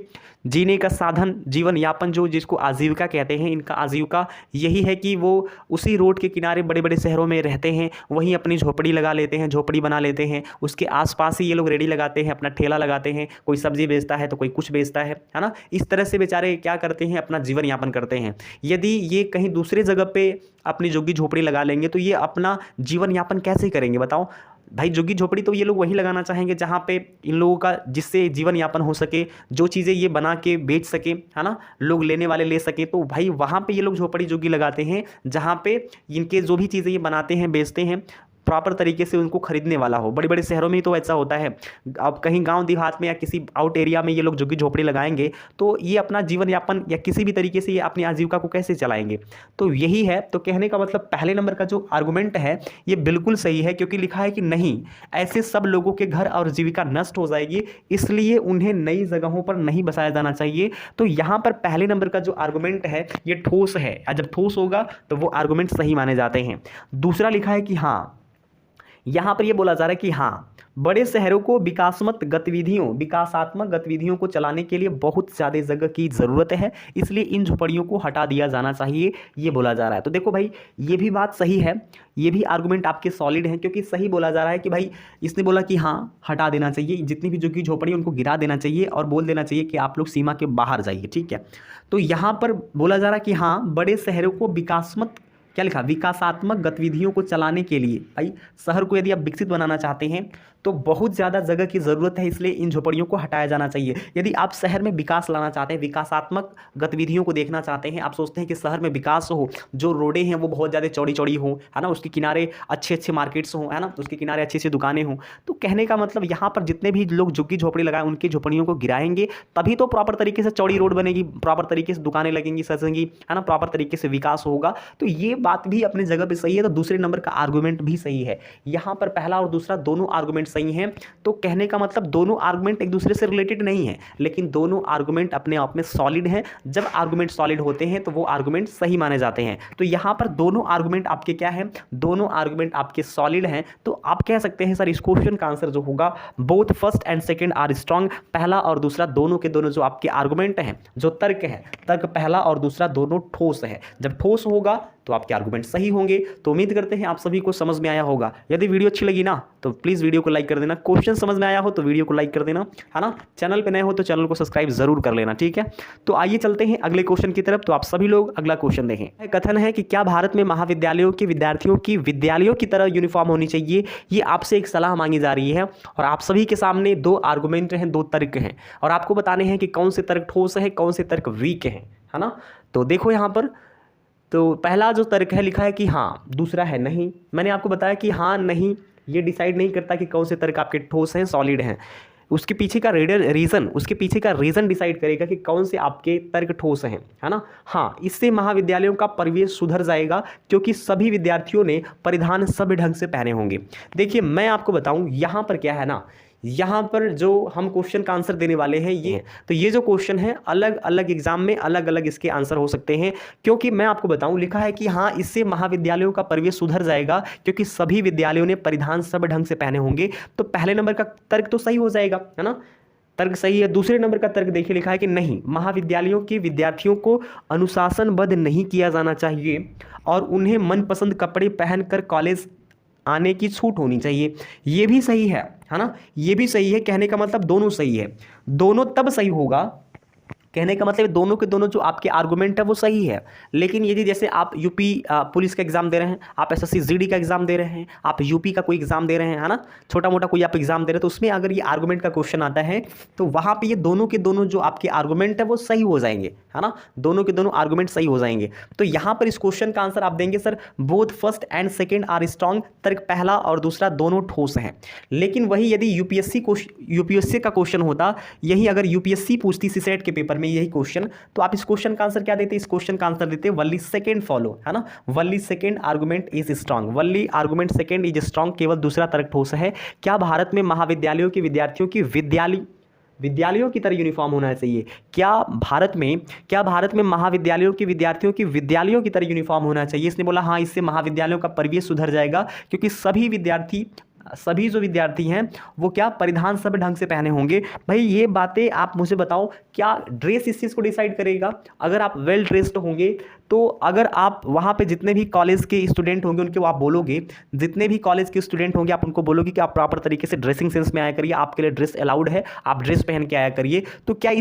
जीने का साधन जीवन यापन, जो जिसको आजीविका कहते हैं, इनका आजीविका यही है कि वो उसी रोड के किनारे बड़े बड़े शहरों में रहते हैं, वहीं अपनी झोपड़ी लगा लेते हैं, झोपड़ी बना लेते हैं, उसके आसपास ही ये लोग रेडी लगाते हैं, अपना ठेला लगाते हैं, कोई सब्जी बेचता है तो कोई कुछ बेचता है ना। इस तरह से बेचारे क्या करते हैं, अपना जीवन यापन करते हैं। यदि ये कहीं दूसरे जगह पे अपनी झुग्गी झोपड़ी लगा लेंगे, तो ये अपना जीवन यापन कैसे करेंगे बताओ भाई। झुग्गी झोपड़ी तो ये लोग वही लगाना चाहेंगे जहाँ पे इन लोगों का, जिससे जीवन यापन हो सके, जो चीज़ें ये बना के बेच सके, है ना, लोग लेने वाले ले सके। तो भाई वहाँ पे ये लोग झोपड़ी झुग्गी लगाते हैं जहाँ पे इनके जो भी चीज़ें ये बनाते हैं, बेचते हैं, प्रॉपर तरीके से उनको खरीदने वाला हो। बड़े बड़े शहरों में तो ऐसा होता है। अब कहीं गांव देहात में या किसी आउट एरिया में ये लोग झुग्गी झोपड़ी लगाएंगे, तो ये अपना जीवन यापन या किसी भी तरीके से ये अपनी आजीविका को कैसे चलाएंगे। तो यही है। तो कहने का मतलब पहले नंबर का जो आर्गूमेंट है ये बिल्कुल सही है, क्योंकि लिखा है कि नहीं, ऐसे सब लोगों के घर और जीविका नष्ट हो जाएगी, इसलिए उन्हें नई जगहों पर नहीं बसाया जाना चाहिए। तो यहाँ पर पहले नंबर का जो आर्गूमेंट है ये ठोस है, और जब ठोस होगा तो वो आर्गूमेंट सही माने जाते हैं। दूसरा लिखा है कि हाँ, यहाँ पर ये बोला जा रहा है कि हाँ, बड़े शहरों को विकासात्मक गतिविधियों को चलाने के लिए बहुत ज़्यादा जगह की ज़रूरत है, इसलिए इन झुपड़ियों को हटा दिया जाना चाहिए, ये बोला जा रहा है। तो देखो भाई, ये भी बात सही है, ये भी आर्गुमेंट आपके सॉलिड हैं, क्योंकि सही बोला जा रहा है कि भाई इसने बोला कि हाँ, हटा देना चाहिए, जितनी भी झुग्गी झोपड़ी उनको गिरा देना चाहिए और बोल देना चाहिए कि आप लोग सीमा के बाहर जाइए। ठीक है। तो यहाँ पर बोला जा रहा है कि हाँ, बड़े शहरों को विकासात्मक गतिविधियों को चलाने के लिए, भाई शहर को यदि आप विकसित बनाना चाहते हैं तो बहुत ज़्यादा जगह की ज़रूरत है, इसलिए इन झोपड़ियों को हटाया जाना चाहिए। यदि आप शहर में विकास लाना चाहते हैं, विकासात्मक गतिविधियों को देखना चाहते हैं, आप सोचते हैं कि शहर में विकास हो, जो रोडें हैं वो बहुत ज़्यादा चौड़ी चौड़ी हों, है ना, उसके किनारे अच्छे अच्छे मार्केट्स हों, है ना, उसके किनारे अच्छी अच्छी दुकानें हों, तो कहने का मतलब यहाँ पर जितने भी लोग झुग्गी झोपड़ी लगाए उनकी झोपड़ियों को गिराएंगे, तभी तो प्रॉपर तरीके से चौड़ी रोड बनेगी, प्रॉपर तरीके से दुकानें लगेंगी, सजेंगी, है ना, प्रॉपर तरीके से विकास होगा। तो ये बात भी अपनी जगह पर सही है। तो दूसरे नंबर का आर्गूमेंट भी सही है। यहाँ पर पहला और दूसरा दोनों आर्गूमेंट सही हैं। तो कहने का मतलब दोनों आर्गुमेंट एक दूसरे से रिलेटेड नहीं है, लेकिन दोनों आर्गुमेंट अपने आप में सॉलिड हैं। जब आर्गुमेंट सॉलिड होते हैं तो वो आर्गुमेंट सही माने जाते हैं। तो यहाँ पर दोनों आर्गुमेंट आपके क्या हैं, दोनों आर्गुमेंट आपके सॉलिड हैं। तो आप कह सकते हैं सर इस क्वेश्चन का आंसर जो होगा, both first and second are strong, पहला और दूसरा दोनों के दोनों जो आपके आर्गुमेंट हैं, जो तर्क है, तर्क पहला और दूसरा दोनों ठोस है। जब ठोस होगा तो आपके आर्गुमेंट सही होंगे। तो उम्मीद करते हैं आप सभी को समझ में आया होगा। यदि वीडियो अच्छी लगी ना तो प्लीज़ वीडियो को लाइक कर देना, क्वेश्चन समझ में आया हो तो वीडियो को लाइक कर देना, है ना। चैनल पे नए हो तो चैनल को सब्सक्राइब जरूर कर लेना। ठीक है। तो आइए चलते हैं अगले क्वेश्चन की तरफ। तो आप सभी लोग अगला क्वेश्चन देखें। कथन है कि क्या भारत में महाविद्यालयों के विद्यार्थियों की विद्यालयों की तरह यूनिफॉर्म होनी चाहिए। ये आपसे एक सलाह मांगी जा रही है और आप सभी के सामने दो आर्गुमेंट हैं, दो तर्क हैं और आपको बताने हैं कि कौन से तर्क ठोस है, कौन से तर्क वीक है ना। तो देखो यहाँ पर, तो पहला जो तर्क है लिखा है कि हाँ, दूसरा है नहीं। मैंने आपको बताया कि हाँ नहीं ये डिसाइड नहीं करता कि कौन से तर्क आपके ठोस हैं, सॉलिड हैं। उसके पीछे का रीज़न डिसाइड करेगा कि कौन से आपके तर्क ठोस हैं, है ना। हाँ, इससे महाविद्यालयों का परिवेश सुधर जाएगा क्योंकि सभी विद्यार्थियों ने परिधान सभ्य ढंग से पहने होंगे। देखिए मैं आपको बताऊं यहाँ पर क्या है ना, यहाँ पर जो हम क्वेश्चन का आंसर देने वाले हैं ये, तो ये जो क्वेश्चन है अलग अलग एग्जाम में अलग अलग इसके आंसर हो सकते हैं। क्योंकि मैं आपको बताऊं लिखा है कि हाँ, इससे महाविद्यालयों का परिवेश सुधर जाएगा क्योंकि सभी विद्यालयों ने परिधान सभ्य ढंग से पहने होंगे। तो पहले नंबर का तर्क तो सही हो जाएगा, है ना, तर्क सही है। दूसरे नंबर का तर्क देखिए लिखा है कि नहीं, महाविद्यालयों के विद्यार्थियों को अनुशासनबद्ध नहीं किया जाना चाहिए और उन्हें मनपसंद कपड़े पहनकर कॉलेज आने की छूट होनी चाहिए। ये भी सही है ना, ये भी सही है। कहने का मतलब दोनों सही है। दोनों तब सही होगा कहने का मतलब दोनों के दोनों जो आपके आर्गूमेंट है वो सही है। लेकिन यदि जैसे आप यूपी पुलिस का एग्जाम दे रहे हैं, आप एसएससी जीडी का एग्जाम दे रहे हैं, आप यूपी का कोई एग्जाम दे रहे हैं, है ना, छोटा मोटा कोई आप एग्जाम दे रहे हैं, तो उसमें अगर ये आर्गूमेंट का क्वेश्चन आता है तो वहां पे ये दोनों के दोनों जो आपके आर्गूमेंट है वो सही हो जाएंगे, है ना, दोनों के दोनों आर्गूमेंट सही हो जाएंगे। तो यहां पर इस क्वेश्चन का आंसर आप देंगे sir both first and second are strong, तर्क पहला और दूसरा दोनों ठोस हैं। लेकिन वही यदि यूपीएससी का क्वेश्चन होता, यही अगर यूपीएससी पूछती सीसेट के पेपर में यही क्वेश्चन, तो आप इस क्वेश्चन का आंसर क्या देते, इस क्वेश्चन का आंसर देते वल्ली सेकंड फॉलो, है ना, वल्ली सेकंड आर्गुमेंट इज स्ट्रांग, वल्ली आर्गुमेंट सेकंड इज स्ट्रांग, केवल दूसरा तर्क ठोस है। क्या भारत में महाविद्यालयों के विद्यार्थियों की विद्यालयों की तरह यूनिफॉर्म होना चाहिए? क्या भारत में महाविद्यालयों के विद्यार्थियों की विद्यालयों की तरह यूनिफॉर्म होना चाहिए? इसने बोला हाँ, इससे महाविद्यालयों का परिवेश सुधर जाएगा, क्योंकि सभी जो विद्यार्थी हैं वो क्या परिधान सब ढंग से पहने होंगे। भाई ये बातें आप मुझे बताओ, क्या ड्रेस इस चीज़ को डिसाइड करेगा? अगर आप वेल ड्रेस्ड होंगे तो अगर आप वहाँ पे जितने भी कॉलेज के स्टूडेंट होंगे उनके वो आप बोलोगे, जितने भी कॉलेज के स्टूडेंट होंगे आप उनको बोलोगे कि आप प्रॉपर तरीके से ड्रेसिंग सेंस में आया करिए, आपके लिए ड्रेस अलाउड है, आप ड्रेस पहन के आया करिए। तो क्या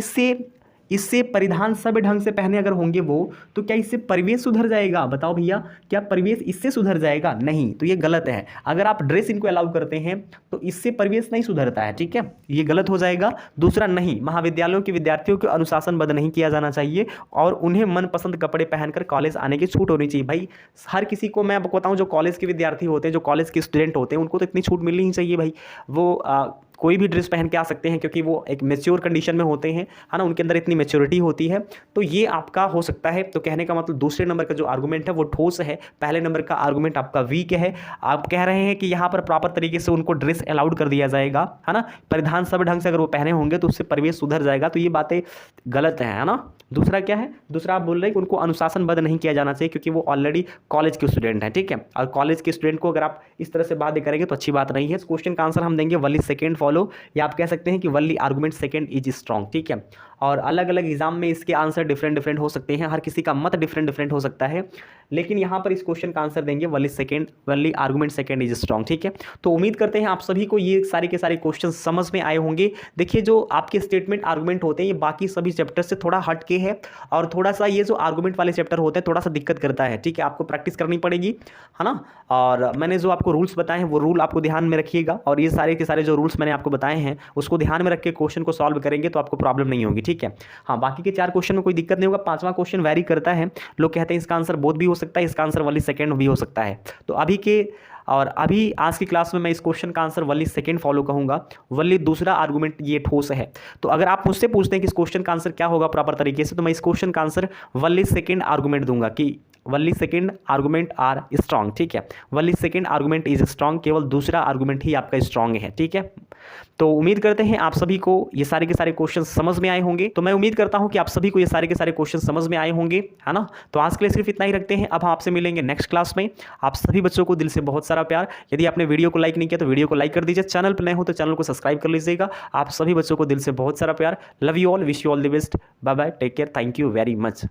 इससे परिधान सब ढंग से पहने अगर होंगे वो, तो क्या इससे परिवेश सुधर जाएगा? बताओ भैया, क्या परिवेश इससे सुधर जाएगा? नहीं, तो ये गलत है। अगर आप ड्रेस इनको अलाउ करते हैं तो इससे परिवेश नहीं सुधरता है, ठीक है, ये गलत हो जाएगा। दूसरा, नहीं, महाविद्यालयों के विद्यार्थियों को अनुशासनबद्ध नहीं किया जाना चाहिए और उन्हें मनपसंद कपड़े पहनकर कॉलेज आने की छूट होनी चाहिए। भाई हर किसी को मैं आपको बताऊँ, जो कॉलेज के विद्यार्थी होते हैं, जो कॉलेज के स्टूडेंट होते हैं, उनको तो इतनी छूट मिलनी ही चाहिए भाई। वो कोई भी ड्रेस पहन के आ सकते हैं, क्योंकि वो एक मैच्योर कंडीशन में होते हैं, है ना, उनके अंदर इतनी मैच्योरिटी होती है। तो ये आपका हो सकता है। तो कहने का मतलब दूसरे नंबर का जो आर्गूमेंट है वो ठोस है, पहले नंबर का आर्गूमेंट आपका वीक है। आप कह रहे हैं कि यहाँ पर प्रॉपर तरीके से उनको ड्रेस अलाउड कर दिया जाएगा, है ना, परिधान सब ढंग से अगर वो पहने होंगे तो उससे परिवेश सुधर जाएगा। तो ये बातें गलत है ना। दूसरा क्या है, दूसरा आप बोल रहे हैं कि उनको अनुशासनबद्ध नहीं किया जाना चाहिए क्योंकि वो ऑलरेडी कॉलेज के स्टूडेंट हैं, ठीक है, और कॉलेज के स्टूडेंट को अगर आप इस तरह से बातें करेंगे तो अच्छी बात नहीं है। इस क्वेश्चन का आंसर हम देंगे वल्ली सेकंड फॉलो, या आप कह सकते हैं कि वल्ली आर्गुमेंट सेकंड इज स्ट्रांग, ठीक है। और अलग अलग एग्जाम में इसके आंसर डिफरेंट हो सकते हैं, हर किसी का मत डिफरेंट हो सकता है, लेकिन यहाँ पर इस क्वेश्चन का आंसर देंगे वल्ली आर्गुमेंट सेकंड इज स्ट्रांग, ठीक है। तो उम्मीद करते हैं आप सभी को ये सारे के सारे क्वेश्चन समझ में आए होंगे। देखिए, जो आपके स्टेटमेंट आर्गुमेंट होते हैं ये बाकी सभी चैप्टर से थोड़ा हट के है, और थोड़ा सा ये जो आर्गुमेंट वाले चैप्टर होते हैं थोड़ा सा दिक्कत करता है, ठीक है, आपको प्रैक्टिस करनी पड़ेगी, है ना। और मैंने जो आपको रूल्स बताए हैं वो रूल आपको ध्यान में रखिएगा, और ये सारे के सारे जो रूल्स मैंने आपको बताए हैं उसको ध्यान में रख के क्वेश्चन को सॉल्व करेंगे तो आपको प्रॉब्लम नहीं होगी, ठीक है। हाँ, बाकी के 4 क्वेश्चन में कोई दिक्कत नहीं होगा। 5वां क्वेश्चन वेरी करता है, लोग कहते हैं इसका आंसर बोथ भी हो सकता है, इसका आंसर वल्ली सेकंड भी हो सकता है। तो अभी आज की क्लास में मैं इस क्वेश्चन का आंसर वल्ली सेकंड फॉलो कहूंगा, वल्ली दूसरा आर्गुमेंट ये ठोस है। तो अगर आप मुझसे पूछते हैं कि इस क्वेश्चन का आंसर क्या होगा प्रॉपर तरीके से, तो मैं इस क्वेश्चन का आंसर वल्ली सेकंड आर्गुमेंट दूंगा कि वल्ली सेकंड आर्गुमेंट आर स्ट्रांग, ठीक है, वल्ली सेकंड आर्गुमेंट इज स्ट्रांग, केवल दूसरा आर्गुमेंट ही आपका स्ट्रांग है, ठीक है। तो उम्मीद करते हैं आप सभी को ये सारे के सारे क्वेश्चन समझ में आए होंगे। तो मैं उम्मीद करता हूं कि आप सभी को ये सारे के सारे क्वेश्चन समझ में आए होंगे, है ना। तो आज के लिए सिर्फ इतना ही रखते हैं, अब हम आपसे मिलेंगे नेक्स्ट क्लास में। आप सभी बच्चों को दिल से बहुत सारा प्यार। यदि आपने वीडियो को लाइक नहीं किया तो वीडियो को लाइक कर दीजिए, चैनल पर नए हो तो चैनल को सब्सक्राइब कर लीजिएगा। आप सभी बच्चों को दिल से बहुत सारा प्यार। Love you all, wish you all the best, bye bye, take care, thank you very much.